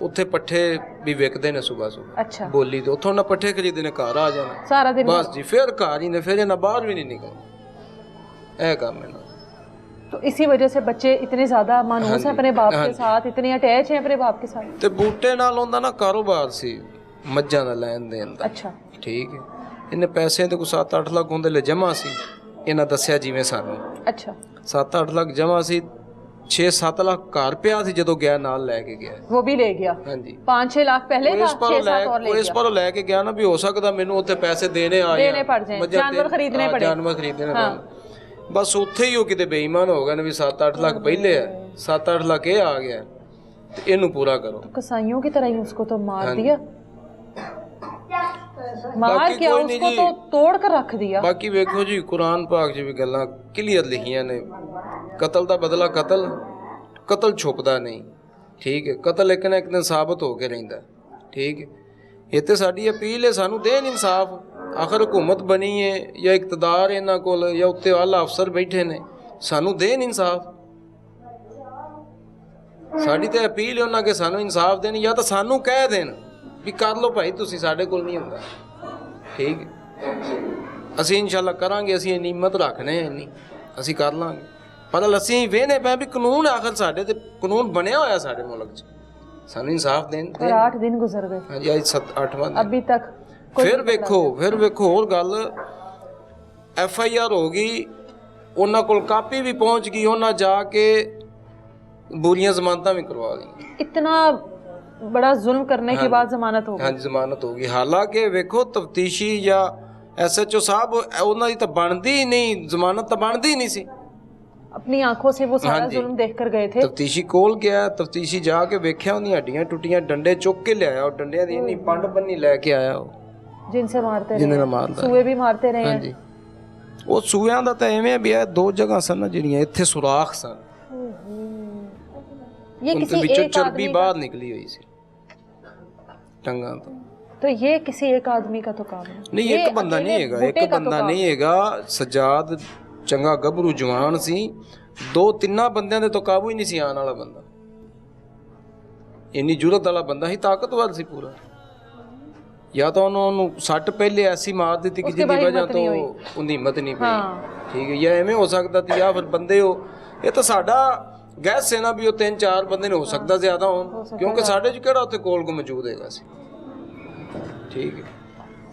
ਉੱਥੇ ਪੱਠੇ ਵੀ ਵਿਕਦੇ ਨੇ ਸੁਬਹ ਅੱਛਾ ਬੋਲੀ ਤੇ, ਉੱਥੋਂ ਨਾ ਪੱਠੇ ਖਰੀਦਦੇ ਨੇ, ਘਰ ਆ ਜਾਣਾ ਸਾਰਾ ਦਿਨ ਬਸ ਜੀ। ਫਿਰ ਘਰ ਹੀ ਨੇ, ਫਿਰ ਇਹਨਾਂ ਬਾਹਰ ਵੀ ਨਹੀਂ ਨਿਕਲਣਾ। ਇਹ ਕੰਮ ਹੈ ਨਾ। तो इसी वजह से बच्चे इतने ज्यादा मानूस हैं अपने बाप के साथ, इतने अटैच हैं अपने बाप के साथ। ਤੇ ਬੂਟੇ ਨਾਲ ਉਹਦਾ ਨਾ ਕਾਰੋਬਾਰ ਸੀ, ਮੱਝਾਂ ਦਾ ਲੈਣ ਦੇਣ ਦਾ। ਅੱਛਾ ਠੀਕ ਹੈ, ਇਹਨੇ ਪੈਸੇ ਤੇ ਕੋਈ 7-8 ਲੱਖ ਉਹਦੇ ਲਈ ਜਮ੍ਹਾਂ ਸੀ। ਇਹਨਾਂ ਦੱਸਿਆ ਜਿਵੇਂ ਸਾਨੂੰ। ਅੱਛਾ 7-8 ਲੱਖ ਜਮ੍ਹਾਂ ਸੀ, 6-7 ਲੱਖ ਘਰ ਪਿਆ ਸੀ ਜਦੋਂ ਗਿਆ, ਨਾਲ ਲੈ ਕੇ ਗਿਆ। वो भी ले गया। ਹਾਂਜੀ 5-6 लाख पहले था, 6-7 और ले गया। ਇਸ ਪਰ ਲੈ ਕੇ ਗਿਆ ਨਾ ਵੀ ਹੋ ਸਕਦਾ ਮੈਨੂੰ ਉੱਥੇ ਪੈਸੇ ਦੇਣੇ ਆ देने पड़ जाए, जानवर खरीदने पड़े। ਜਾਨਵਰ ਖਰੀਦਣੇ ਪੈਣ। ਬਸ ਉੱਥੇ ਹੀ ਉਹ ਕਿਤੇ ਬੇਈਮਾਨ ਹੋ ਗਏ ਨੇ ਵੀ 7-8 ਲੱਖ ਪਹਿਲੇ ਆ, 7-8 ਲੱਖ ਇਹ ਆ ਗਿਆ ਤੇ ਇਹਨੂੰ ਪੂਰਾ ਕਰੋ। कसाईयों की तरह ही उसको तो मार दिया, मार के उसको तो तोड़ कर रख दिया। ਬਾਕੀ ਵੇਖੋ ਜੀ, ਕੁਰਾਨ ਪਾਕ 'ਚ ਵੀ ਗੱਲਾਂ ਕਲੀਅਰ ਲਿਖੀਆਂ ਨੇ। ਕਤਲ ਦਾ ਬਦਲਾ ਕਤਲ ਛੁਪਦਾ ਨਹੀਂ। ਠੀਕ ਹੈ, ਕਤਲ ਇੱਕ ਨਾ ਇੱਕ ਦਿਨ ਸਾਬਤ ਹੋ ਕੇ ਰਹਿੰਦਾ। ਠੀਕ ਹੈ, ਇਹ ਤੇ ਸਾਡੀ ਅਪੀਲ ਹੈ, ਸਾਨੂੰ ਦੇਣ ਇਨਸਾਫ। ਆਖਰ हुकूमत बनी है या इकतदार इन्हां कोल या उत्ते आला अफसर बैठे ने, सानू देन इंसाफ। साडी ते अपील है उन्हां के सानू इंसाफ देन, या तो सानू कह देन भी कर लो भाई तुसीं, साडे कोल नहीं हुंदा। ठीक है, असीं इंशाअल्लाह करांगे, असीं इन्नी हिम्मत रखने इन्नी असीं कर लांगे। पर असीं वेहने पए भी कानून, आखिर साडे ते कानून बनया होया साडे मुल्क च, सानू इंसाफ देन। 8 दिन गुजर गए। हां जी, आज 7-8वां दिन अभी तक। ਫਿਰ ਵੇਖੋ ਹੋਰ ਗੱਲ, FIR ਹੋ ਗਈ, ਉਹਨਾਂ ਕੋਲ ਕਾਪੀ ਵੀ ਪਹੁੰਚ ਗਈ, ਉਹਨਾਂ ਜਾ ਕੇ ਬੁਰੀਆਂ ਜ਼ਮਾਨਤਾਂ ਵੀ ਕਰਵਾ ਲਈਆਂ। इतना बड़ा जुल्म करने के बाद जमानत हो गई। हाँ जी, जमानत हो गई। हालांकि वेखो तफ्तीशी या SHO साहब ਉਹਨਾਂ ਦੀ ਤਾਂ ਬਣਦੀ ਹੀ ਨਹੀਂ, ਜ਼ਮਾਨਤ ਤਾਂ ਬਣਦੀ ਹੀ ਨਹੀਂ ਸੀ। अपनी आंखों से वो सारा जुल्म देखकर गए थे। तफ्तीशी कोल गया, तफ्तीशी जाके वेख्या ਉਹਦੀਆਂ हड्डियां टुटियां, डंडे चुक के लिया, और डंडियां ਦੀ ਇੰਨੀ ਪੰਡ ਬੰਨੀ ਲੈ ਕੇ ਆਇਆ ਉਹ, जिनसे मारते जिन्हें रहे, मारदा सूए भी मारते रहे। हाँ जी, ਉਹ ਸੂਇਆਂ ਦਾ ਤਾਂ ਐਵੇਂ ਵੀ ਆ, 2 ਜਗ੍ਹਾ ਸਨ ਜਿਹੜੀਆਂ ਇੱਥੇ ਸੁਰਾਖ ਸਨ, ये किसी ਵਿੱਚੋਂ एक ਚਰਬੀ आदमी ਬਾਹਰ ਨਿਕਲੀ ਹੋਈ ਸੀ ਟੰਗਾਂ ਤੋਂ। तो ये किसी एक आदमी का तो काम है। ਨਹੀਂ, ਇੱਕ ਬੰਦਾ ਨਹੀਂ ਹੈਗਾ, ਇੱਕ ਬੰਦਾ ਨਹੀਂ ਹੈਗਾ। ਸਜਾਦ ਚੰਗਾ ਗੱਭਰੂ ਜਵਾਨ ਸੀ, 2-3 ਬੰਦਿਆਂ ਦੇ ਤੋਂ ਕਾਬੂ ਹੀ ਨਹੀਂ ਸੀ ਆਉਣ ਵਾਲਾ ਬੰਦਾ। ਇੰਨੀ ਜੁਰਤ ਵਾਲਾ ਬੰਦਾ ਸੀ, ਤਾਕਤਵਰ ਸੀ ਪੂਰਾ। ਜਾਂ ਤਾਂ ਉਹਨੂੰ ਸੱਟ ਪਹਿਲੇ ਐਸੀ ਮਾਰ ਦਿੱਤੀ ਕਿ ਜਿਹਦੀ ਵਜ੍ਹਾ ਤੋਂ ਉਹਦੀ ਹਿੰਮਤ ਨਹੀਂ ਪਈ। ਠੀਕ ਹੈ, ਜਾਂ ਐਵੇਂ ਹੋ ਸਕਦਾ ਸੀ, ਜਾਂ ਫਿਰ ਬੰਦੇ ਹੋ, ਇਹ ਤਾਂ ਸਾਡਾ ਗੈਸ ਹੈ ਨਾ ਵੀ ਉਹ 3-4 ਬੰਦੇ ਨੇ, ਹੋ ਸਕਦਾ ਜ਼ਿਆਦਾ ਹੋਣ, ਕਿਉਂਕਿ ਸਾਡੇ 'ਚ ਕਿਹੜਾ ਉੱਥੇ ਕੋਲ ਕੋ ਮੌਜੂਦ ਹੈਗਾ ਸੀ। ਠੀਕ ਹੈ,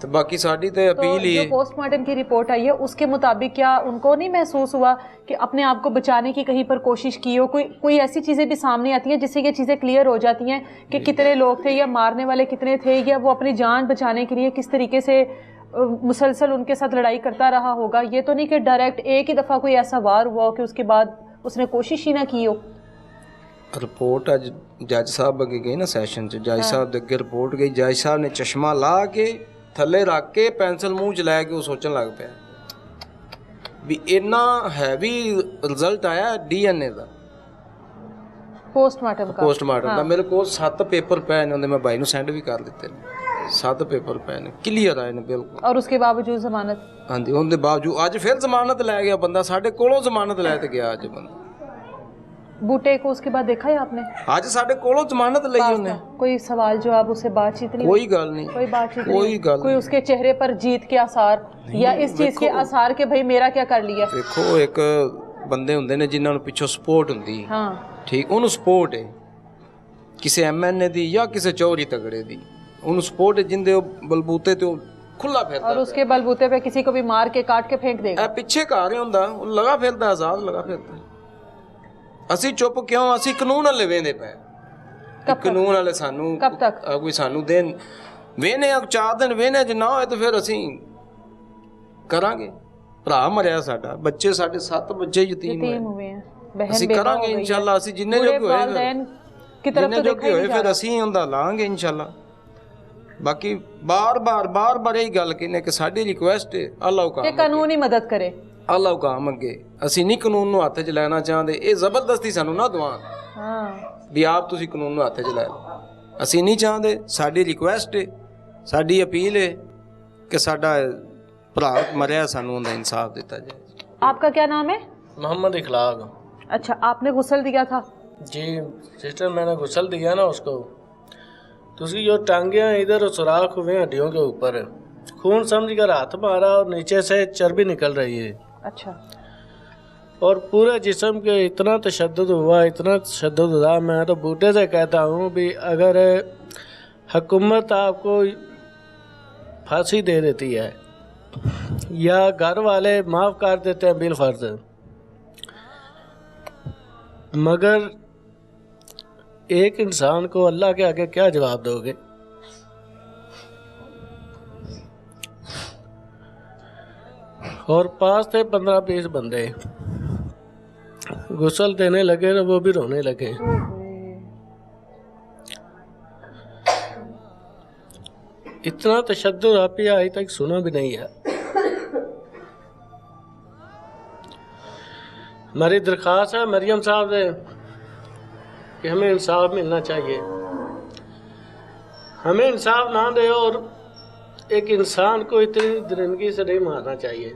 तो बाकी साड़ी तो अपील ही जो है। पोस्टमार्टम की रिपोर्ट आई है उसके मुताबिक क्या उनको नहीं महसूस हुआ कि अपने आप को बचाने की कहीं पर कोशिश की हो? कोई ऐसी चीज़ें भी सामने आती हैं जिससे ये चीज़ें क्लियर हो जाती हैं कि कितने लोग थे या मारने वाले कितने थे, या वो अपनी जान बचाने के लिए किस तरीके से मुसलसल उनके साथ लड़ाई करता रहा होगा? ये तो नहीं कि डायरेक्ट एक ही दफ़ा कोई ऐसा वार हुआ हो कि उसके बाद उसने कोशिश ही ना की हो। रिपोर्ट अज जज साहब अगे गई ना सैशन च, जज साहब दे अगे रिपोर्ट गई, जज साहब ने चश्मा ला के थले रख के पेंसिल मुंह च लै के सोचन लग पिया भी इन्ना हैवी रिजल्ट आया डीएनए दा, पोस्टमार्टम का। मेरे को 7 पेपर पे ने, मैं भाई नूं सेंड भी कर दिते ने, 7 पेपर पे ने, क्लीयर आए ने बिल्कुल। और उसके बावजूद जमानत? हाँ जी, उनके बावजूद अज फिर जमानत लै गया बंदा, साडे कोलों जमानत लै ते गया अज बंदा। बूटे को उसके बाद देखा है आपने? अज साडे कोलों जमानत लई उन्हें। कोई सवाल जवाब उससे बातचीत नहीं? कोई गल नहीं, कोई बातचीत कोई गल कोई उसके चेहरे पर जीत के आसार या इस चीज के आसार के भाई मेरा क्या कर लिया? देखो एक बंदे हुंदे ने जिन्हां नूं पिछों सपोर्ट हुंदी, हाँ ठीक, उन्होंने सपोर्ट है किसी एमएनए दी या किसी चौरी तगड़े दी, उन्होंने सपोर्ट है जिंदे बलबूते ते खुला फिरदा, और उसके बलबूते पे किसी को भी मार के काट के फेंक देगा। पिछे घर हुंदा लगा फिरदा, आजाद लगा फिरदा। असी चुप क्यों? असी कानून वाले वेंदे पे, कानून वाले सानू कब तक कोई सानू देन वेने 4 दिन वेने, जे ना होए तो फिर असी करांगे। भरा मरिया साडा, बच्चे साडे 7 बच्चे यतीम हुए हैं, बहन असी करांगे इंशाल्लाह। असी जिन्ने जो होए की तरफ तो देखा ही फिर असी हुंदा लांगे इंशाल्लाह। बाकी बार-बार यही गल कहने कि साडी रिक्वेस्ट है अल्लाह का कानून ही मदद करे, अल्लाह काम अगे असी नहीं कानून नूं हत्थ च लैना चाहते, ये जबरदस्ती सानू ना दवान भी आप तुसी कानून नूं हत्थ च लै लो, असी नहीं चाहते। साडी रिक्वेस्ट है, साडी अपील है कि साडा भरा मरिया सानू उनका इंसाफ दिता जाए। आपका क्या नाम है? मोहम्मद इखलाक। अच्छा, आपने गुस्ल दिया था? जी सिस्टर, मैंने गुस्ल दिया ना उसको, तो उसकी जो टांगियाँ इधर सुराख हुए हड्डियों के ऊपर, खून समझ कर हाथ मारा और नीचे से चर्बी निकल रही है। अच्छा। और पूरे जिस्म के इतना तशद्दुद हुआ, इतना तशद्दुद हुआ। मैं तो बूटे से कहता हूँ भी अगर हुकूमत आपको फांसी दे देती है या घर वाले माफ़ कर देते हैं बिल फर्ज, मगर एक इंसान को अल्लाह के आगे क्या जवाब दोगे? और पास थे 15-20 बंदे, गुस्ल देने लगे तो वो भी रोने लगे। इतना तशद्दुद आप ही आज तक सुना भी नहीं है। हमारी दरख्वास्त है मरियम साहब से कि हमें इंसाफ मिलना चाहिए, हमें इंसाफ ना दे और एक इंसान को इतनी दरिंदगी से नहीं मारना चाहिए।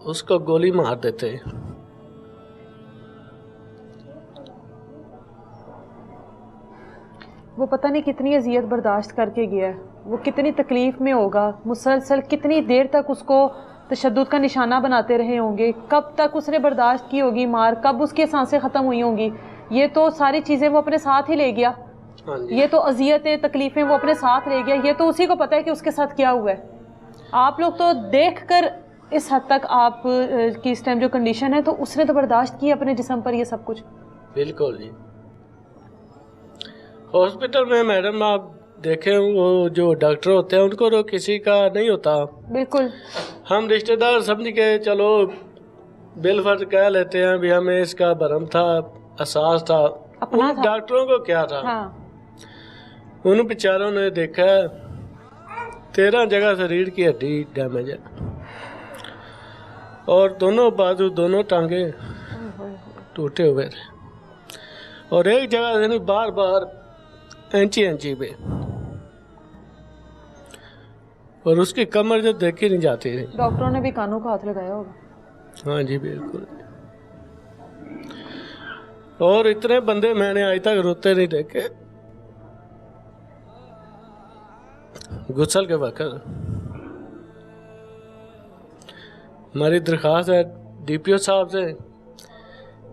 उसको गोली मार देते। वो पता नहीं कितनी अजियत बर्दाश्त करके गया है, वो कितनी तकलीफ में होगा, मुसलसल कितनी देर तक उसको तशद्दुद का निशाना बनाते रहे होंगे, कब तक उसने बर्दाश्त की होगी मार, कब उसकी सांसें ख़त्म हुई होंगी। ये तो सारी चीज़ें वो अपने साथ ही ले गया, ये तो अजियतें तकलीफ़ें वो अपने साथ ले गया, ये तो उसी को पता है कि उसके साथ क्या हुआ है। आप लोग तो देख कर इस हद तक आप की इस टाइम जो कंडीशन है, तो उसने तो बर्दाश्त की अपने जिस्म पर ये सब कुछ। बिल्कुल जी। हॉस्पिटल में मैडम आप देखें, वो जो डॉक्टर होते हैं उनको तो किसी का नहीं होता। बिल्कुल। हम रिश्तेदार समझ के चलो बिल फर्ज कह लेते हैं भी हमें इसका भरम था, एहसास था, उन डॉक्टरों को क्या था। उन बेचारों ने देखा 13 जगह से रीढ़ की हड्डी डैमेज है और दोनों बाजू दोनों टांगे टूटे हुए थे, और एक जगह से नहीं बार बार इंची पे, और उसकी कमर जो देखी नहीं जाती थी। डॉक्टरों ने भी कानों को हाथ लगाया होगा। हाँ जी बिल्कुल। और इतने बंदे मैंने आज तक रोते नहीं देखे गुस्ल के वक्त। हमारी दरख्वास्त है डीपीओ साहब से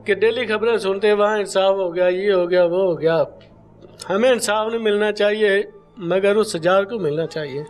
कि डेली खबरें सुनते वहाँ इंसाफ हो गया, ये हो गया, वो हो गया, हमें इंसाफ नहीं मिलना चाहिए मगर उस सजाद को मिलना चाहिए।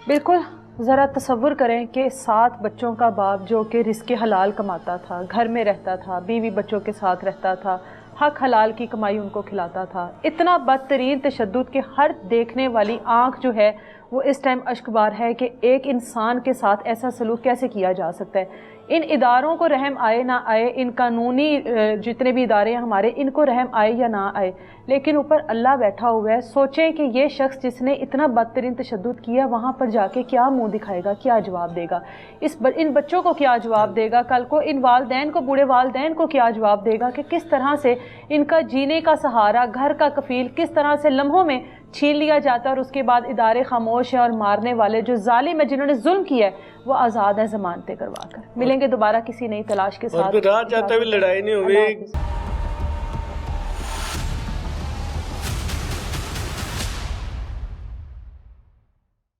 बिल्कुल, ज़रा तसव्वुर करें कि 7 बच्चों का बाप जो कि रिज़्क़ हलाल कमाता था, घर में रहता था, बीवी बच्चों के साथ रहता था, हक हलाल की कमाई उनको खिलाता था, इतना बदतरीन तशद्दुद के हर देखने वाली आँख जो है वो इस टाइम अश्कबार है कि एक इंसान के साथ ऐसा सलूक कैसे किया जा सकता है। इन इदारों को रहम आए ना आए, इन कानूनी जितने भी इदारे हैं हमारे, इनको रहम आए या ना आए, लेकिन ऊपर अल्लाह बैठा हुआ है। सोचें कि ये शख्स जिसने इतना बदतरीन तशद्दुद किया वहाँ पर जाके क्या मुंह दिखाएगा, क्या जवाब देगा, इन बच्चों को क्या जवाब देगा, कल को इन वालदैन को, बूढ़े वालदैन को क्या जवाब देगा कि किस तरह से इनका जीने का सहारा, घर का कफील किस तरह से लम्हों में छीन लिया जाता है और उसके बाद इदारे खामोश हैं और मारने वाले जो जालिम है जिन्होंने जुल्म किया है वो आज़ाद है ज़मानतें करवा कर। मिलेंगे दोबारा किसी नई तलाश के साथ। रात जाते हुए लड़ाई नहीं हुई।